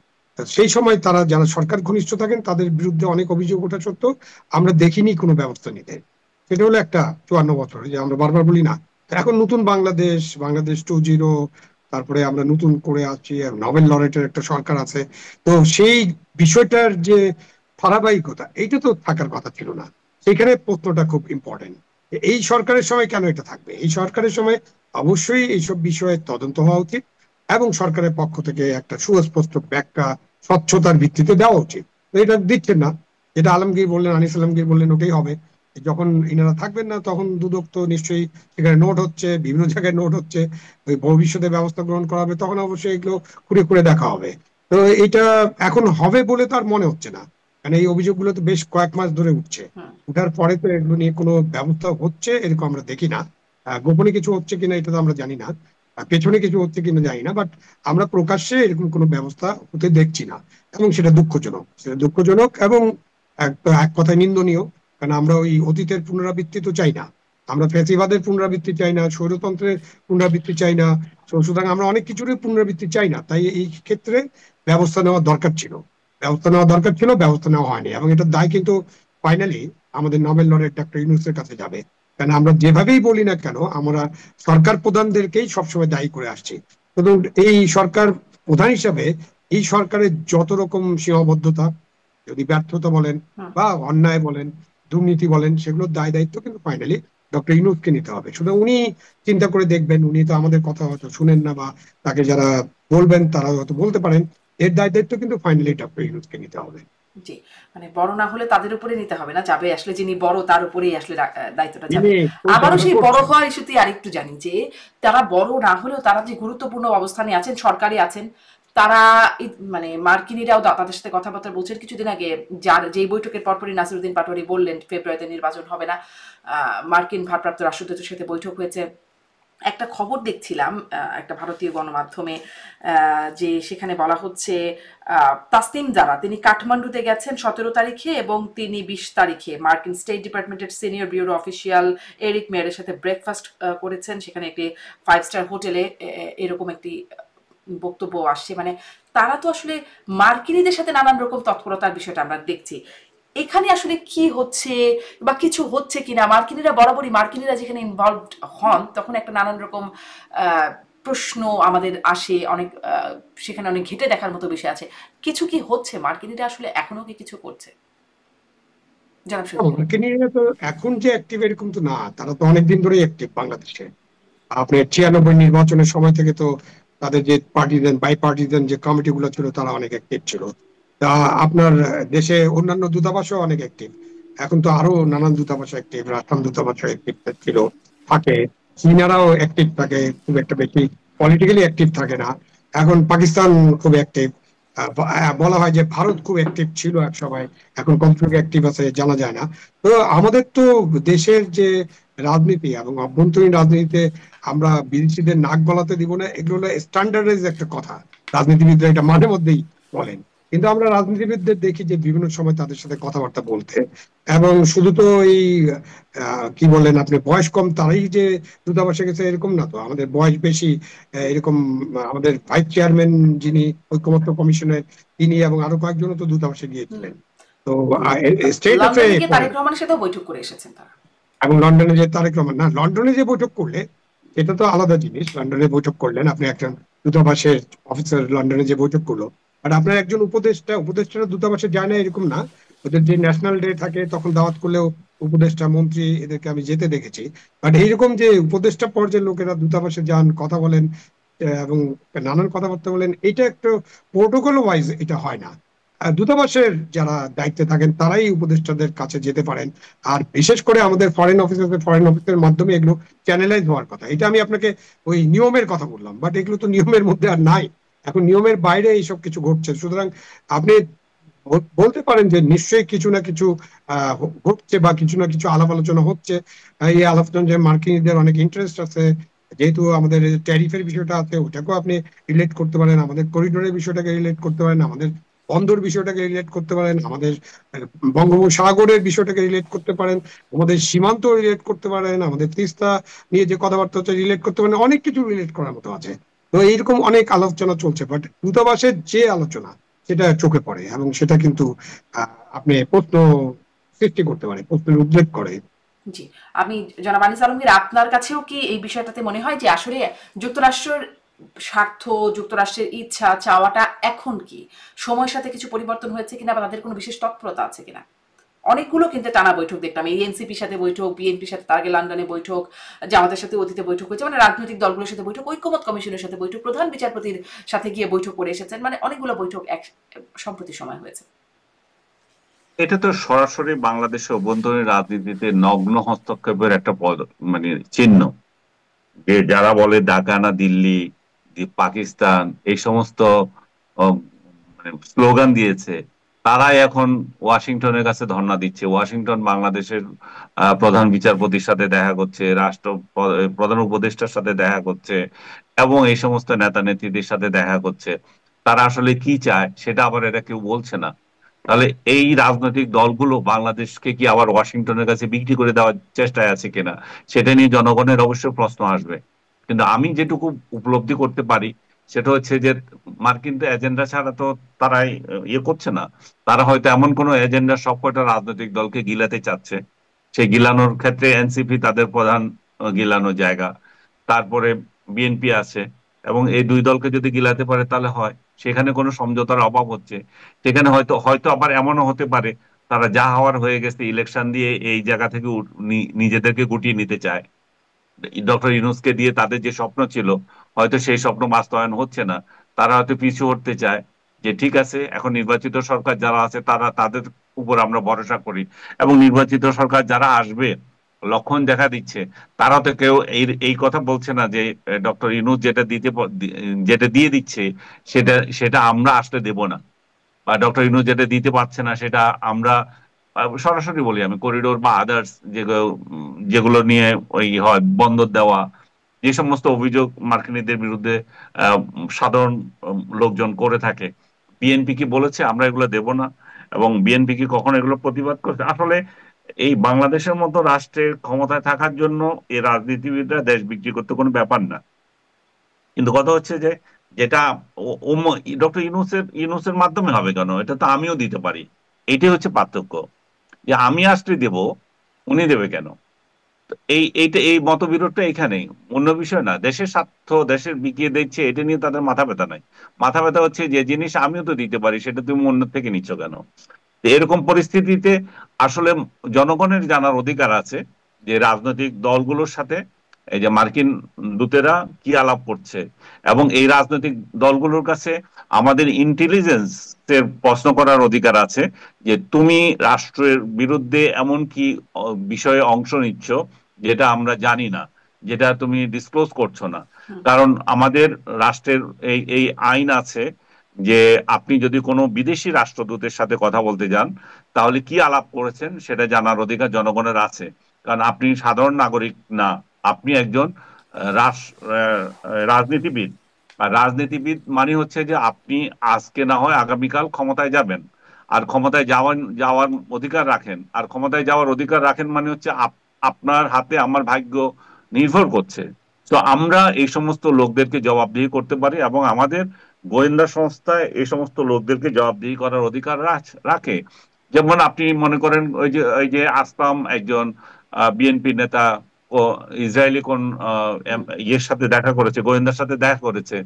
সেই সময় তারা যারা সরকার ঘনিষ্ঠ থাকেন তাদের বিরুদ্ধে অনেক অভিযোগ ওঠা সত্ত্বেও আমরা দেখিনি কোনো ব্যবস্থা নিতে। সেটা হলো একটা 54 বছর, যে আমরা বারবার বলি না, এখন নতুন বাংলাদেশ, বাংলাদেশ 2.0, তারপরে আমরা নতুন করে আছি, নোবেল লরেটের একটা সরকার আছে। তো সেই বিষয়টার যে ধারাবাহিকতা, এইটা তো থাকার কথা ছিল না। সেখানে প্রশ্নটা খুব ইম্পর্টেন্ট, এই সরকারের সময় কেন এটা থাকবে? এই সরকারের সময় অবশ্যই এইসব বিষয়ে তদন্ত হওয়া উচিত, এবং সরকারের পক্ষ থেকে একটা সুস্পষ্ট ব্যাখ্যা স্বচ্ছতার ভিত্তিতে দেওয়া উচিত। তো এটা দিচ্ছেন না, যেটা আলমগীর বললেন, আনিস আলমগীর বললেন, ওটাই হবে। যখন ইনারা থাকবেন না তখন দুদক তো নিশ্চয়ই সেখানে নোট হচ্ছে, বিভিন্ন জায়গায় নোট হচ্ছে, ওই ভবিষ্যতে ব্যবস্থা গ্রহণ করা হবে, তখন অবশ্যই এগুলো খুঁড়ে খুঁড়ে দেখা হবে। তো এটা এখন হবে বলে তো আর মনে হচ্ছে না, কারণ এই অভিযোগগুলো তো বেশ কয়েক মাস ধরে উঠছে। উঠার পরে তো এগুলো নিয়ে কোনো ব্যবস্থা হচ্ছে এরকম আমরা দেখি না। গোপনে কিছু হচ্ছে কিনা এটা তো আমরা জানি না, পেছনে কিছু হচ্ছে কিনা জানি না, বাট আমরা প্রকাশ্যে এরকম কোনো ব্যবস্থা হতে দেখছি না, এবং সেটা দুঃখজনক এবং এক এক কথায় নিন্দনীয়। কারণ আমরা ওই অতীতের পুনরাবৃত্তি তো চাই না, আমরা ফ্যাসিবাদের পুনরাবৃত্তি চাই না, স্বৈরতন্ত্রের পুনরাবৃত্তি চাই না। সুতরাং আমরা অনেক কিছুরই পুনরাবৃত্তি চাই না, তাই এই ক্ষেত্রে ব্যবস্থা নেওয়া দরকার ছিল, ব্যবস্থা নেওয়া হয়নি, এবং এটার দায় কিন্তু ফাইনালি আমাদের নোবেল লরেট ডক্টর ইউনূসের কাছে যাবে। কারণ আমরা যেভাবেই বলি না কেন, আমরা সরকার প্রধানদেরকেই সবসময় দায়ী করে আসছি। এবং এই সরকার প্রধান হিসাবে এই সরকারের যত রকম সীমাবদ্ধতা, যদি ব্যর্থতা বলেন বা অন্যায় বলেন, দুর্নীতি বলেন, সেগুলোর দায় দায়িত্ব কিন্তু ফাইনালি ডক্টর ইউনূসকে নিতে হবে। শুধু উনি চিন্তা করে দেখবেন, উনি তো আমাদের কথা হয়তো শুনেন না, বা তাকে যারা বলবেন তারা হয়তো বলতে পারেন, এর দায় দায়িত্ব কিন্তু ফাইনালি ডক্টর ইউনূসকে নিতে হবে। জি, মানে বড় না হলে তাদের উপরে নিতে হবে না, যাবে আসলে যিনি বড় তার উপরেই আসলে দায়িত্বটা যাবে। আবারও সেই বড় হওয়ার ইস্যুতে আরেকটু জানি যে তারা বড় না হলেও তারা যে গুরুত্বপূর্ণ অবস্থানে আছেন, সরকারি আছেন, তারা মানে মার্কিনিরাও তাদের সাথে কথাবার্তা বলছেন। কিছুদিন আগে যেই বৈঠকের পরপরই নাসিরুদ্দিন পাটোয়ারি বললেন ফেব্রুয়ারিতে নির্বাচন হবে না, মার্কিন ভারপ্রাপ্ত রাষ্ট্রদূতের সাথে বৈঠক হয়েছে। একটা খবর দেখছিলাম একটা ভারতীয় গণমাধ্যমে, যে সেখানে বলা হচ্ছে তাসনিম জারা তিনি কাঠমান্ডুতে গেছেন 17 তারিখে, এবং তিনি 20 তারিখে মার্কিন স্টেট ডিপার্টমেন্টের সিনিয়র ব্যুরো অফিসিয়াল এরিক মেয়ারের সাথে ব্রেকফাস্ট করেছেন সেখানে একটি 5 স্টার হোটেলে। এরকম একটি বক্তব্য আসছে। মানে তারা তো আসলে মার্কিনীদের সাথে নানান রকম তৎপরতার বিষয়টা আমরা দেখছি। এখানে আসলে কি হচ্ছে বা কিছু হচ্ছে কিনা, মার্কিনীরা বরাবরই, মার্কিনীরা যেখানে ইনভলভড হন তখন একটা নানান রকম প্রশ্ন আমাদের আসে, অনেক সেখানে অনেক ঘেটে দেখার মতো বিষয় আছে। কিছু কি হচ্ছে? মার্কিনীরা আসলে এখনো কি কিছু করছে? মার্কিনীরা তো এখন যে অ্যাক্টিভ এরকম তো না, তারা তো অনেকদিন ধরেই অ্যাক্টিভ বাংলাদেশে। আপনার 96 নির্বাচনের সময় থেকে তো তাদের যে পার্টিজান, বাই পার্টিজান যে কমিটি গুলো ছিল, তারা অনেক অ্যাক্টিভ ছিল। তা আপনার দেশে অন্যান্য দূতাবাসও অনেক অ্যাক্টিভ। এখন তো আরো নানান দূতাবাস অ্যাক্টিভ, রাষ্ট্রায়ণ দূতাবাস অ্যাক্টিভ ছিল, থাকে। চীনারাও অ্যাক্টিভ থাকে, খুব একটা বেশি পলিটিক্যালি অ্যাক্টিভ থাকে না। এখন পাকিস্তান খুব অ্যাক্টিভ। বলা হয় যে ভারত খুব অ্যাক্টিভ ছিল এক সময়, এখন কতটুকু অ্যাক্টিভ আছে জানা যায় না। তো আমাদের তো দেশের যে রাজনীতি এবং অভ্যন্তরীণ রাজনীতিতে আমরা বিদেশিদের নাক গলাতে দিব না, এগুলো হলো স্ট্যান্ডার্ডাইজ একটা কথা, রাজনীতিবিদরা এটা মাঝে মধ্যেই বলেন। কিন্তু আমরা রাজনীতিবিদদের দেখি যে বিভিন্ন সময় তাদের সাথে কথাবার্তা বলতে, এবং শুধু তো এই কি বললেন আপনি, বয়স কম তারাই যে দূতাবাসে গেছে এরকম না তো, আমাদের বয়স বেশি এরকম আমাদের ভাইস চেয়ারম্যান যিনি ঐকমত্য কমিশনের, তিনি এবং আরো কয়েকজনও তো দূতাবাসে গিয়েছিলেন। তো স্টেট অফ এ লন্ডনে গিয়ে তারেক রহমানের সাথেও বৈঠক করে এসেছেন তারা। এবং লন্ডনে যে তারেক রহমান, না লন্ডনে যে বৈঠক করলে সেটা তো আলাদা জিনিস। লন্ডনে বৈঠক করলেন আপনি, একজন দূতাবাসের অফিসার লন্ডনে যে বৈঠক করলো, আর আপনার একজন উপদেষ্টা দূতাবাসে যায় না এরকম না। ওদের যে ন্যাশনাল ডে থাকে তখন দাওয়াত করলেও উপদেষ্টা মন্ত্রী এদেরকে আমি যেতে দেখেছি। বাট এইরকম যে উপদেষ্টা পর্যায়ের লোকেরা দূতাবাসে যান, কথা বলেন এবং নানান কথাবার্তা বলেন, এটা একটু প্রোটোকল ওয়াইজ এটা হয় না। দূতাবাসের যারা দায়িত্বে থাকেন তারাই উপদেষ্টাদের কাছে যেতে পারেন। আর বিশেষ করে আমাদের ফরেন অফিসের মাধ্যমে এগুলো চ্যানেলাইজ হওয়ার কথা। এটা আমি আপনাকে ওই নিয়মের কথা বললাম, বাট এগুলো তো নিয়মের মধ্যে আর নাই, এখন নিয়মের বাইরে এইসব কিছু ঘটছে। সুতরাং আপনি বলতে পারেন যে নিশ্চয়ই কিছু না কিছু ঘটছে বা কিছু না কিছু আলাপ আলোচনা হচ্ছে। এই আলোচনা যে মার্কিনীদের অনেক ইন্টারেস্ট আছে, যেহেতু আমাদের ট্যারিফের বিষয়টা আছে ওটাকেও আপনি রিলেট করতে পারেন, আমাদের করিডোরের বিষয়টাকে রিলেট করতে পারেন, আমাদের বন্দর বিষয়টাকে রিলেট করতে পারেন, আমাদের বঙ্গোপসাগরের বিষয়টাকে রিলেট করতে পারেন, আমাদের সীমান্ত রিলেট করতে পারেন, আমাদের তিস্তা নিয়ে যে কথাবার্তা হচ্ছে রিলেট করতে পারেন, অনেক কিছু রিলেট করার মতো আছে। তো এইরকম অনেক আলোচনা চলছে, বাট দূতাবাসের যে আলোচনা সেটা চোখে পড়ে এবং সেটা কিন্তু আপনি প্রশ্ন সৃষ্টি করতে পারে, প্রশ্নের উদ্রেক করে। জি, আমি জনাব আনিস আলমগীর, আপনার কাছেও কি এই বিষয়টাতে মনে হয় যে আসলে যুক্তরাষ্ট্রের স্বার্থ, যুক্তরাষ্ট্রের ইচ্ছা চাওয়াটা এখন কি সময়ের সাথে কিছু পরিবর্তন হয়েছে কিনা, বা তাদের কোনো বিশেষ তৎপরতা আছে কিনা? অনেকগুলো কিন্তু টানা বৈঠক দেখলাম, এই এনসিপির সাথে বৈঠক, বিএনপির সাথে তার আগে লন্ডনে বৈঠক, জামাতের সাথে অতীতে বৈঠক হয়েছে, মানে রাজনৈতিক দলগুলোর সাথে বৈঠক, ঐক্যমত কমিশনের সাথে বৈঠক, প্রধান বিচারপতির সাথে গিয়ে বৈঠক করে এসেছেন, মানে অনেকগুলো বৈঠক এক সম্প্রতি সময় হয়েছে। এটা তো সরাসরি বাংলাদেশের অভ্যন্তরীণ রাজনীতিতে নগ্ন হস্তক্ষেপের একটা মানে চিহ্ন। যে যারা বলে ঢাকা না দিল্লি, পাকিস্তান, এই সমস্ত মানে স্লোগান দিয়েছে, তারাই এখন ওয়াশিংটনের কাছে ধর্ণা দিচ্ছে। ওয়াশিংটন বাংলাদেশের প্রধান বিচারপতির সাথে দেখা করছে, প্রধান উপদেষ্টার সাথে দেখা করছে, এবং এই সমস্ত নেতা নেত্রীদের সাথে দেখা করছে। তারা আসলে কি চায় সেটা আবার এরা কেউ বলছে না। তাহলে এই রাজনৈতিক দলগুলো বাংলাদেশকে কি আবার ওয়াশিংটনের কাছে বিক্রি করে দেওয়ার চেষ্টায় আছে কিনা, সেটা নিয়ে জনগণের অবশ্যই প্রশ্ন আসবে। কিন্তু আমি যেটুকু উপলব্ধি করতে পারি সেটা হচ্ছে যে মার্কিন এজেন্ডা ছাড়া তো তারাই ইয়ে করছে না। তারা হয়তো এমন কোন এজেন্ডা সবকটা রাজনৈতিক দলকে গিলাতে চাচ্ছে, সেই গিলানোর ক্ষেত্রে এনসিপি তাদের প্রধান গিলানো জায়গা, তারপরে বিএনপি আছে। এবং এই দুই দলকে যদি গিলাতে পারে তাহলে হয় সেখানে কোনো সমঝোতার অভাব হচ্ছে। সেখানে হয়তো হয়তো আবার এমনও হতে পারে তারা যা হওয়ার হয়ে গেছে, ইলেকশন দিয়ে এই জায়গা থেকে নিজেদেরকে গুটিয়ে নিতে চায়। ডক্টর ইউনূসকে দিয়ে তাদের যে স্বপ্ন ছিল, হয়তো সেই স্বপ্ন বাস্তবায়ন হচ্ছে না। তারা হয়তো পিছু হটতে চায়, যে ঠিক আছে এখন নির্বাচিত সরকার যারা আছে তাদের উপর আমরা ভরসা করি, এবং নির্বাচিত সরকার যারা আসবে লক্ষণ দেখা দিচ্ছে, তারা তো কেউ এই এই কথা বলছে না যে ডক্টর ইউনূস যেটা দিয়ে দিচ্ছে সেটা সেটা আমরা আসলে দেব না, বা ডক্টর ইউনূস যেটা দিতে পারছে না সেটা আমরা সরাসরি বলি আমি, করিডোর বা আদার্স যেগুলো নিয়ে ওই হয় বন্দর দেওয়া, যে সমস্ত অভিযোগ মার্কিনীদের বিরুদ্ধে সাধারণ লোকজন করে থাকে, বিএনপি কি বলেছে আমরা এগুলো দেব না? এবং বিএনপি কি কখনো এগুলো প্রতিবাদ করছে? আসলে এই বাংলাদেশের মতো রাষ্ট্রের ক্ষমতায় থাকার জন্য এই রাজনীতিবিদরা দেশ বিক্রি করতে কোনো ব্যাপার না। কিন্তু কথা হচ্ছে যে যেটা ডক্টর ইউনূসের মাধ্যমে হবে কেন, এটা তো আমিও দিতে পারি। এটাই হচ্ছে পার্থক্য, যে আমি আসলে দেব, উনি দেবে কেন? এই মতবিরোধটা এখানেই, অন্য বিষয় না। দেশের স্বার্থ দেশের বিকিয়ে দিচ্ছে, এটা নিয়ে তাদের মাথা ব্যথা নাই। মাথা ব্যথা হচ্ছে যে জিনিস আমিও তো দিতে পারি, সেটা তুমি অন্য থেকে নিচ্ছ কেন? তো এরকম পরিস্থিতিতে আসলে জনগণের জানার অধিকার আছে যে রাজনৈতিক দলগুলোর সাথে এই যে মার্কিন দূতেরা কি আলাপ করছে, এবং এই রাজনৈতিক দলগুলোর কাছে আমাদের ইন্টেলিজেন্স এর প্রশ্ন করার অধিকার আছে যে তুমি রাষ্ট্রের বিরুদ্ধে এমন কি বিষয়ে অংশ নিচ্ছ যেটা আমরা জানি না, যেটা তুমি ডিসক্লোজ করছো না। কারণ আমাদের রাষ্ট্রের এই এই আইন আছে যে আপনি যদি কোনো বিদেশি রাষ্ট্রদূতের সাথে কথা বলতে যান, তাহলে কি আলাপ করেছেন সেটা জানার অধিকার জনগণের আছে। কারণ আপনি সাধারণ নাগরিক না, আপনি একজন রাজনীতিবিদ। আর রাজনীতিবিদ মানে হচ্ছে যে আপনি আজকে না হয় আগামীকাল ক্ষমতায় যাবেন, আর ক্ষমতায় যাওয়ার অধিকার রাখেন, আর ক্ষমতায় যাওয়ার অধিকার রাখেন মানে হচ্ছে আপনার হাতে আমার ভাগ্য নির্ভর করছে। তো আমরা এই সমস্ত লোকদেরকে জবাবদিহি করতে পারি, এবং আমাদের গোয়েন্দা সংস্থায় এই সমস্ত লোকদেরকে জবাবদিহি করার অধিকার রাখে। যেমন আপনি মনে করেন ওই যে আসলাম একজন বিএনপি নেতা ও ইসরায়েলি কোন ইয়ের সাথে দেখা করেছে, গোয়েন্দার সাথে দেখা করেছে।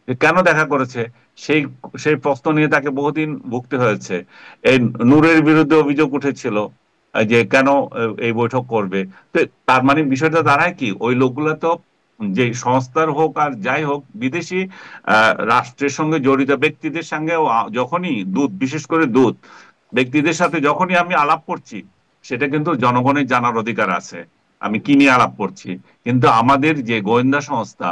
যে কেন দেখা করেছে সেই সেই প্রশ্ন নিয়ে তাকে বহুদিন ভুগতে হয়েছে। এই নূরের বিরুদ্ধে অভিযোগ উঠেছিল যে কেন এই বৈঠক করবে। তো তার মানে বিষয়টা দাঁড়ায় কি, ওই লোকগুলো তো যে সংস্থার হোক আর যাই হোক, বিদেশি রাষ্ট্রের সঙ্গে জড়িত ব্যক্তিদের সঙ্গে যখনই দূত, বিশেষ করে দূত ব্যক্তিদের সাথে যখনই আমি আলাপ করছি, সেটা কিন্তু জনগণের জানার অধিকার আছে আমি কি নিয়ে আলাপ করছি। কিন্তু আমাদের যে গোয়েন্দা সংস্থা,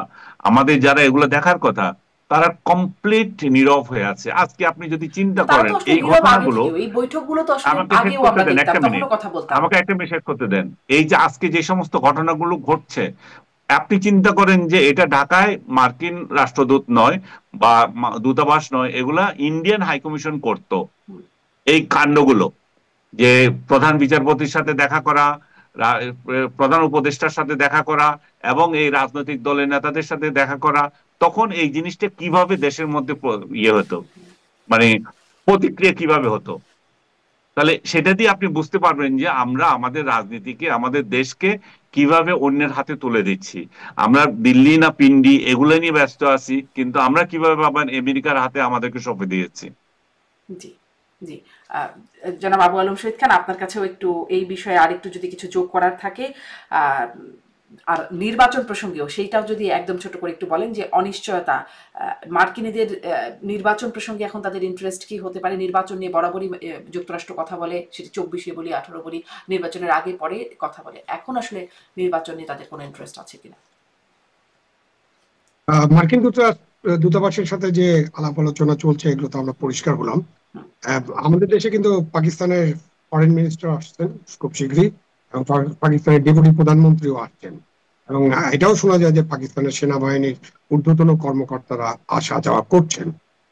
আমাদের যারা এগুলো দেখার কথা, তারা কমপ্লিট নীরব হয়ে আছে। আজকে আপনি যদি চিন্তা তারা করেন তো আসলে এই নীরব আগে ঘটনাগুলো, থেকেও, এই বৈঠকগুলো তো আসলে আমাকে শেষ আগেও করতে আমরা দেন দেখতাম, একটা মিনিট, তখনও কথা বলতাম। আমাকে একটা মিনিট শেষ করতে দেন। এই যে আজকে যে সমস্ত ঘটনাগুলো ঘটছে, আপনি চিন্তা করেন যে এটা ঢাকায় মার্কিন রাষ্ট্রদূত নয় বা দূতাবাস নয়, এগুলা ইন্ডিয়ান হাইকমিশন করত এই কাণ্ডগুলো। যে প্রধান বিচারপতির সাথে দেখা করা, প্রধান উপদেষ্টার সাথে দেখা করা, এবং এই রাজনৈতিক দলের নেতাদের সাথে দেখা করা, তখন এই জিনিসটা কিভাবে দেশের মধ্যে ইয়ে হতো, মানে প্রতিক্রিয়া কিভাবে হতো। তাহলে সেটা দিয়ে আপনি বুঝতে পারবেন যে আমরা আমাদের রাজনীতিকে, আমাদের দেশকে কিভাবে অন্যের হাতে তুলে দিচ্ছি। আমরা দিল্লি না পিন্ডি এগুলো নিয়ে ব্যস্ত আছি, কিন্তু আমরা কিভাবে আবার আমেরিকার হাতে আমাদেরকে সঁপে দিয়েছি। জি, জি। আহ, জনাব আবু আলম শহীদ খান, আপনার কাছেও একটু এই বিষয়ে আরেকটু যদি কিছু যোগ করার থাকে, আহ, আর নির্বাচন প্রসঙ্গেও সেইটাও যদি একদম ছোট করে একটু বলেন, যে অনিশ্চয়তা, মার্কিনীদের নির্বাচন প্রসঙ্গে এখন তাদের ইন্টারেস্ট কি হতে পারে। নির্বাচন নিয়ে বরাবরই যুক্তরাষ্ট্র কথা বলে, সেটি 24-এ বলি, 18 বলি, নির্বাচনের আগে পরে কথা বলে। এখন আসলে নির্বাচন নিয়ে তাদের কোনো ইন্টারেস্ট আছে কিনা? মার্কিন দূতাবাসের সাথে যে আলাপ আলোচনা চলছে, এগুলো তো আমরা পরিষ্কার হলাম। আমাদের দেশে কিন্তু পাকিস্তানের ফরেন মিনিস্টার আসছেন খুব শীঘ্রই, এবং পাকিস্তানের ডেপুটি প্রধানমন্ত্রীও আসছেন। এবং এটাও শোনা যায় যে পাকিস্তানের সেনাবাহিনীর ঊর্ধ্বতন কর্মকর্তারা আসা যাওয়া করছেন।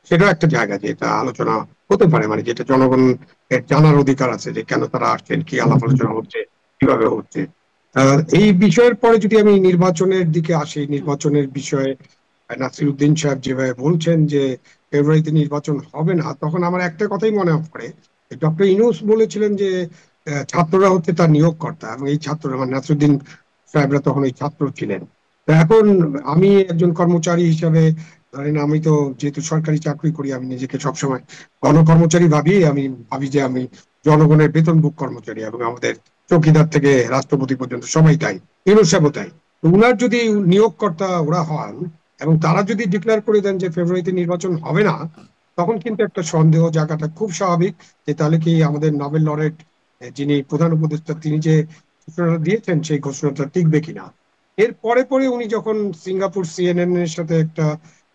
সেটাও একটা জায়গা যে এটা আলোচনা হতে পারে, মানে যেটা জনগণের জানার অধিকার আছে যে কেন তারা আসছেন, কি আলাপ আলোচনা হচ্ছে, কিভাবে হচ্ছে। এই বিষয়ের পরে যদি আমি নির্বাচনের দিকে আসি, নির্বাচনের বিষয়ে নাসিরউদ্দিন সাহেব যেভাবে বলছেন যে ফেব্রুয়ারিতে নির্বাচন হবে না, তখন আমার একটা কথাই মনে পড়ে। ডক্টর ইউনূস বলেছিলেন যে ছাত্ররা হচ্ছে তার নিয়োগকর্তা, এবং এই ছাত্ররা মানে নাসিরউদ্দিন সাহেবরা তখন ওই ছাত্র ছিলেন। তো এখন আমি একজন কর্মচারী হিসাবে, ধরেন আমি তো যেহেতু সরকারি চাকরি করি, আমি নিজেকে সবসময় গণকর্মচারী ভাবি। আমি ভাবি যে আমি জনগণের বেতনভোগ কর্মচারী, এবং আমাদের চৌকিদার থেকে রাষ্ট্রপতি পর্যন্ত সবাই তাই, ইউনূস সাহেবও তাই। তো উনার যদি নিয়োগকর্তা ওরা হন, এবং তারা যদি ডিক্লেয়ার করে দেন যে ফেব্রুয়ারিতে নির্বাচন হবে না, তখন কিন্তু একটা সন্দেহ জায়গাটা খুব স্বাভাবিক, যে তাহলে কি আমাদের নোবেল লরেট যিনি প্রধান উপদেষ্টা, তিনি যে ঘোষণাটা দিয়েছেন সেই ঘোষণাটা টিকবে কিনা। এর পরে পরে উনি যখন সিঙ্গাপুর সিএনএন এর সাথে একটা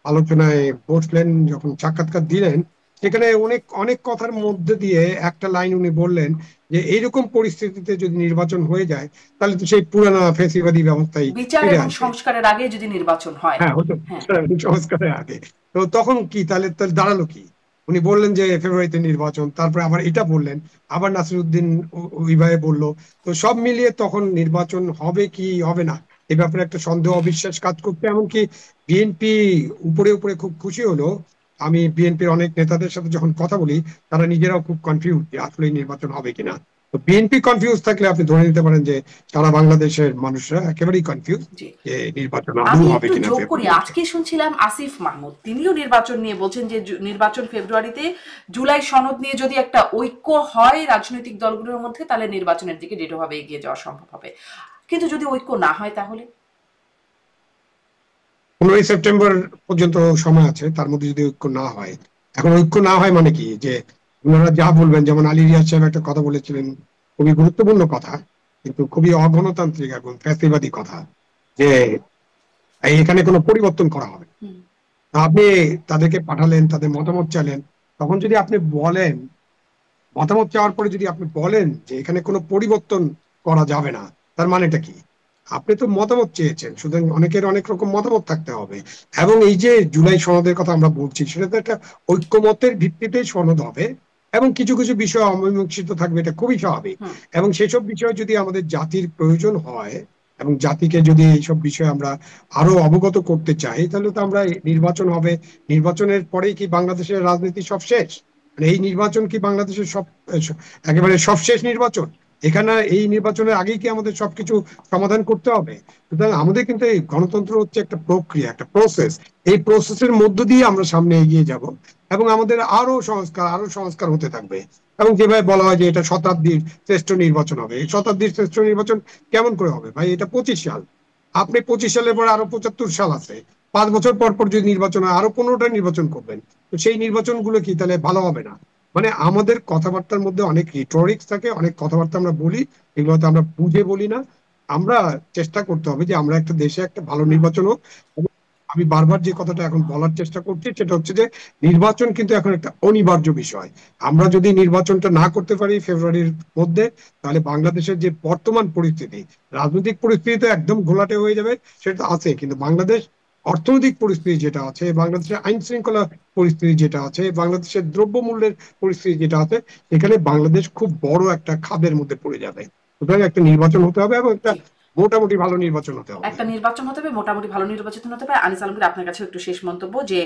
আলোচনায় বসলেন, যখন সাক্ষাৎকার দিলেন, সেখানে অনেক অনেক কথার মধ্যে দিয়ে একটা লাইন উনি বললেন যে এইরকম পরিস্থিতিতে যদি নির্বাচন হয়ে যায়, তাহলে তো সেই পুরানো ফ্যাসিবাদী ব্যবস্থায় বিচার ফিরে এবং আসবে। সংস্কারের আগে যদি নির্বাচন হয়। হ্যাঁ, হতো হ্যাঁ। সংস্কারের আগে। তো তখন কি তাহলে তাহলে দাঁড়ালো কি? উনি বললেন যে ফেব্রুয়ারিতে নির্বাচন, তারপরে আবার এটা বললেন, আবার নাসিরউদ্দিন ওইভাবে বললো। তো সব মিলিয়ে তখন নির্বাচন হবে কি হবে না, এ ব্যাপারে একটা সন্দেহ অবিশ্বাস কাজ করতে। এমনকি বিএনপি উপরে উপরে খুব খুশি হলো। আমি বিএনপির অনেক নেতাদের সাথে যখন কথা বলি, তারা নিজেরাও খুব কনফিউজ যে আসলে নির্বাচন হবে কিনা। তো বিএনপি কনফিউজ থাকলে আপনি ধরে নিতে পারেন যে সারা বাংলাদেশের মানুষরা একেবারেই কনফিউজ জি। যে নির্বাচন আদৌ আমি হবে একটু কিনা যোগ করি, ফেব্রুয়ারিতে। আজকে শুনছিলাম আসিফ মাহমুদ, তিনিও নির্বাচন নিয়ে বলছেন যে নির্বাচন ফেব্রুয়ারিতে, জুলাই সনদ নিয়ে যদি একটা ঐক্য হয় রাজনৈতিক দলগুলোর মধ্যে, তাহলে নির্বাচনের দিকে দৃঢ়ভাবে এগিয়ে যাওয়া সম্ভব হবে। কিন্তু যদি ঐক্য না হয়, তাহলে 15ই সেপ্টেম্বর পর্যন্ত সময় আছে, তার মধ্যে যদি ঐক্য না হয়। এখন ঐক্য না হয় মানে কি, যে ওনারা যা বলবেন, যেমন আলী রিয়াজ সাহেব একটা কথা বলেছিলেন, খুবই গুরুত্বপূর্ণ কথা, কিন্তু খুবই অগণতান্ত্রিক এবং ফ্যাসিবাদী কথা, যে এখানে কোনো পরিবর্তন করা হবে না। তা আপনি তাদেরকে পাঠালেন, তাদের মতামত চাইলেন, তখন যদি আপনি বলেন, মতামত চাওয়ার পরে যদি আপনি বলেন যে এখানে কোনো পরিবর্তন করা যাবে না, তার মানেটা কি? আপনি তো মতামত চেয়েছেন, সুতরাং অনেকের অনেক রকম মতামত থাকতে হবে। এবং এই যে জুলাই সনদের কথা আমরা বলছি, সেটা তো একটা ঐক্যমতের ভিত্তিতেই সনদ হবে, এবং কিছু কিছু বিষয় অমীমাংসিত থাকবে, এটা খুবই স্বাভাবিক। হুম। এবং সেসব বিষয় যদি আমাদের জাতির প্রয়োজন হয় এবং জাতিকে যদি এইসব বিষয়ে আমরা আরো অবগত করতে চাই, তাহলে তো আমরা নির্বাচন হবে। নির্বাচনের পরেই কি বাংলাদেশের রাজনীতি সব শেষ? মানে এই নির্বাচন কি বাংলাদেশের একেবারে সবশেষ নির্বাচন? এখানে এই নির্বাচনের আগেই কি আমাদের সবকিছু সমাধান করতে হবে? সুতরাং আমাদের কিন্তু এই গণতন্ত্র হচ্ছে একটা প্রক্রিয়া, একটা প্রসেস। এই প্রসেসের মধ্য দিয়ে আমরা সামনে এগিয়ে যাব, এবং আমাদের আরো সংস্কার হতে থাকবে। এবং যেভাবে বলা হয় যে এটা শতাব্দীর শ্রেষ্ঠ নির্বাচন হবে, এই শতাব্দীর শ্রেষ্ঠ নির্বাচন কেমন করে হবে ভাই? এটা 25 সাল। আপনি 25 সালের পর আরো 75 সাল আছে। 5 বছর পর পর যদি নির্বাচন হয়, আরো 15টা নির্বাচন করবেন। তো সেই নির্বাচনগুলো কি তাহলে ভালো হবে না? মানে আমাদের কথাবার্তার মধ্যে অনেক রিটোরিক্স থাকে, অনেক কথাবার্তা আমরা বলি, এগুলো তো আমরা বুঝে বলি না। আমরা চেষ্টা করতে হবে যে আমরা একটা দেশে একটা ভালো হুম। নির্বাচন হোক। এবং আমি বারবার যে কথাটা এখন বলার চেষ্টা করছি, সেটা হচ্ছে যে নির্বাচন কিন্তু এখন একটা অনিবার্য বিষয়। আমরা যদি নির্বাচনটা না করতে পারি ফেব্রুয়ারির মধ্যে, তাহলে বাংলাদেশের যে বর্তমান পরিস্থিতি, রাজনৈতিক পরিস্থিতি তো একদম ঘোলাটে হয়ে যাবে, সেটা তো আছে। কিন্তু বাংলাদেশ অর্থনৈতিক পরিস্থিতি যেটা আছে, বাংলাদেশের আইন শৃঙ্খলা পরিস্থিতি যেটা আছে, বাংলাদেশের দ্রব্যমূল্যের পরিস্থিতি যেটা আছে, এখানে বাংলাদেশ খুব বড় একটা খাদের মধ্যে পড়ে যাবে। সুতরাং একটা নির্বাচন হতে হবে, এবং একটা জি। মোটামুটি ভালো নির্বাচন হতে হবে। একটা নির্বাচন হতে হবে, মোটামুটি ভালো নির্বাচন হতে হবে। আনিস আলমগীর, আপনার কাছে একটু শেষ মন্তব্য যে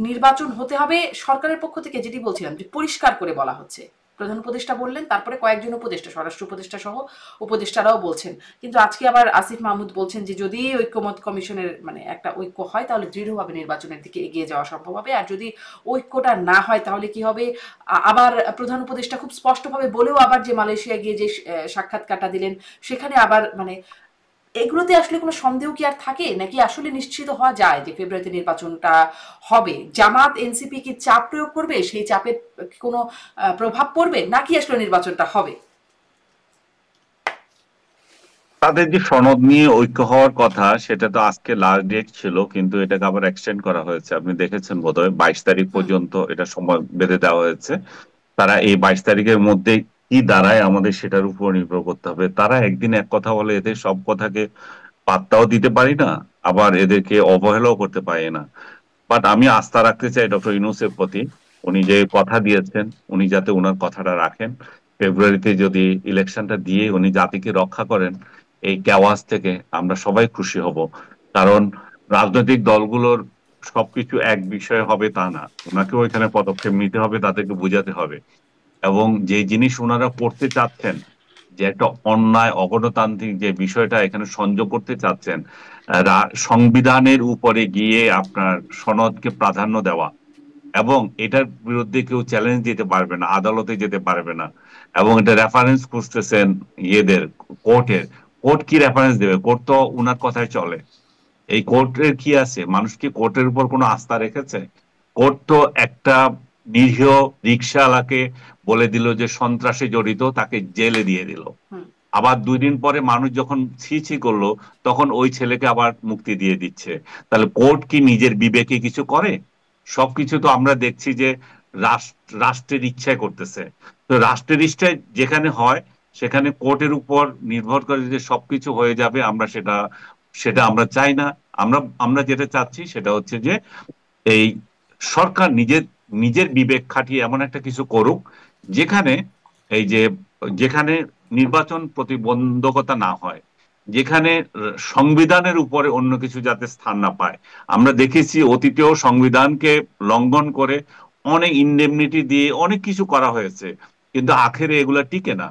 নির্বাচন হতে হবে, সরকারের পক্ষ থেকে যেটি বলছিলাম যে পরিষ্কার করে বলা হচ্ছে। প্রধান উপদেষ্টা বললেন, তারপরে কয়েকজন উপদেষ্টা, স্বরাষ্ট্র উপদেষ্টা সহ উপদেষ্টারাও বলছেন। কিন্তু আজকে আবার আসিফ মাহমুদ বলছেন যে যদি ঐক্যমত কমিশনের মানে একটা ঐক্য হয়, তাহলে দৃঢ়ভাবে নির্বাচনের দিকে এগিয়ে যাওয়া সম্ভব হবে। আর যদি ঐক্যটা না হয়, তাহলে কি হবে? আবার প্রধান উপদেষ্টা খুব স্পষ্টভাবে বলেও আবার যে মালয়েশিয়া গিয়ে যে সাক্ষাৎকারটা দিলেন, সেখানে আবার মানে এগুলোতে আসলে কোনো সন্দেহ কি আর থাকে, নাকি আসলে নিশ্চিত হওয়া যায় যে ফেব্রুয়ারিতে নির্বাচনটা হবে? জামাত এনসিপি কি চাপ প্রয়োগ করবে? সেই চাপের কোনো প্রভাব পড়বে, নাকি আসলে নির্বাচনটা হবে? তাদের যে সনদ নিয়ে ঐক্য হওয়ার কথা, সেটা তো আজকে লাস্ট ডেট ছিল, কিন্তু এটাকে আবার এক্সটেন্ড করা হয়েছে। আপনি দেখেছেন বোধহয় 22 তারিখ হুম। পর্যন্ত এটা সময় বেঁধে দেওয়া হয়েছে। তারা এই 22 তারিখের মধ্যে কি দাঁড়ায় আমাদের সেটার উপর নির্ভর করতে হবে। তারা একদিন এক কথা বলে, এদের সব কথাকে পাত্তাও দিতে পারি না, আবার এদেরকে অবহেলাও করতে পারি না। বাট আমি আস্থা রাখতে চাই ডক্টর ইউনূসের প্রতি। উনি যে কথা দিয়েছেন, উনি যাতে উনার কথাটা রাখেন। ফেব্রুয়ারিতে যদি ইলেকশনটা দিয়ে উনি জাতিকে রক্ষা করেন এই কেওয়াস থেকে, আমরা সবাই খুশি হব। কারণ রাজনৈতিক দলগুলোর সবকিছু এক বিষয়ে হবে তা না, ওনাকেও এখানে পদক্ষেপ নিতে হবে, তাদেরকে বোঝাতে হবে। এবং যে জিনিস ওনারা করতে চাচ্ছেন, যে একটা অন্যায় অগণতান্ত্রিক যে বিষয়টা এখানে সংযোগ করতে চাচ্ছেন, সংবিধানের উপরে গিয়ে আপনার সনদকে প্রাধান্য দেওয়া, এবং এটার বিরুদ্ধে কেউ চ্যালেঞ্জ দিতে পারবে না, আদালতে যেতে পারবে না। এবং এটা রেফারেন্স খুঁজতেছেন ইয়েদের, কোর্টের। কোর্ট কি রেফারেন্স দেবে? কোর্ট তো উনার কথায় চলে। এই কোর্টের কি আছে? মানুষ কি কোর্টের উপর কোনো আস্থা রেখেছে? কোর্ট তো একটা নিরীহ রিক্সাওয়ালাকে বলে দিল যে সন্ত্রাসে জড়িত, তাকে জেলে দিয়ে দিল। হুম। আবার 2 দিন পরে মানুষ যখন ছি ছি করলো, তখন ওই ছেলেকে আবার মুক্তি দিয়ে দিচ্ছে। তাহলে কোর্ট কি নিজের বিবেকে কিছু করে? সবকিছু তো আমরা দেখছি যে রাষ্ট্রের ইচ্ছায় করতেছে। তো রাষ্ট্রের ইচ্ছায় যেখানে হয়, সেখানে কোর্টের উপর নির্ভর করে যে সবকিছু হয়ে যাবে, আমরা সেটা সেটা আমরা চাই না। আমরা আমরা যেটা চাচ্ছি সেটা হচ্ছে যে এই সরকার নিজের নিজের বিবেক খাটিয়ে এমন একটা কিছু করুক, যেখানে এই যে যেখানে নির্বাচন প্রতিবন্ধকতা না হয়, যেখানে সংবিধানের উপরে অন্য কিছু যাতে স্থান না পায়। আমরা দেখেছি অতীতেও সংবিধানকে লঙ্ঘন করে অনেক ইনডেমনিটি দিয়ে অনেক কিছু করা হয়েছে, কিন্তু আখেরে এগুলা টিকে না।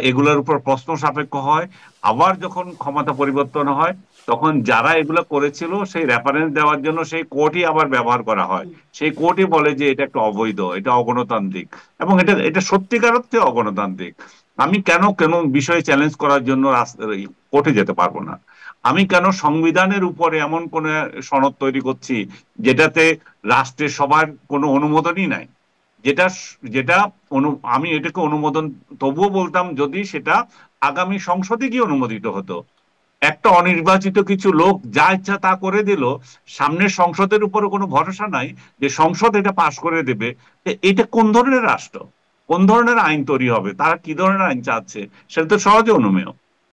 এগুলার উপর প্রশ্ন সাপেক্ষ হয়। আবার যখন ক্ষমতা পরিবর্তন হয়, তখন যারা এগুলা করেছিল সেই রেফারেন্স দেওয়ার জন্য সেই কোর্টই আবার ব্যবহার করা হয়। সেই কোর্টই বলে যে এটা একটা অবৈধ, এটা অগণতান্ত্রিক। এবং এটা এটা সত্যিকার অর্থে অগণতান্ত্রিক। আমি কেন কেন বিষয়ে চ্যালেঞ্জ করার জন্য কোর্টে যেতে পারবো না? আমি কেন সংবিধানের উপরে এমন কোন সনদ তৈরি করছি যেটাতে রাষ্ট্রের সবার কোনো অনুমোদনই নাই? যেটা যেটা আমি এটাকে অনুমোদন তবুও বলতাম যদি সেটা আগামী সংসদে গিয়ে অনুমোদিত হতো। একটা অনির্বাচিত কিছু লোক যা ইচ্ছা তা করে দিল, সামনের সংসদের উপরে কোনো ভরসা নাই যে সংসদ এটা পাশ করে দেবে। এটা কোন ধরনের রাষ্ট্র? কোন ধরনের আইন তৈরি হবে? তারা কি ধরনের আইন চাচ্ছে? সেটা তো সহজে অনুমেয়।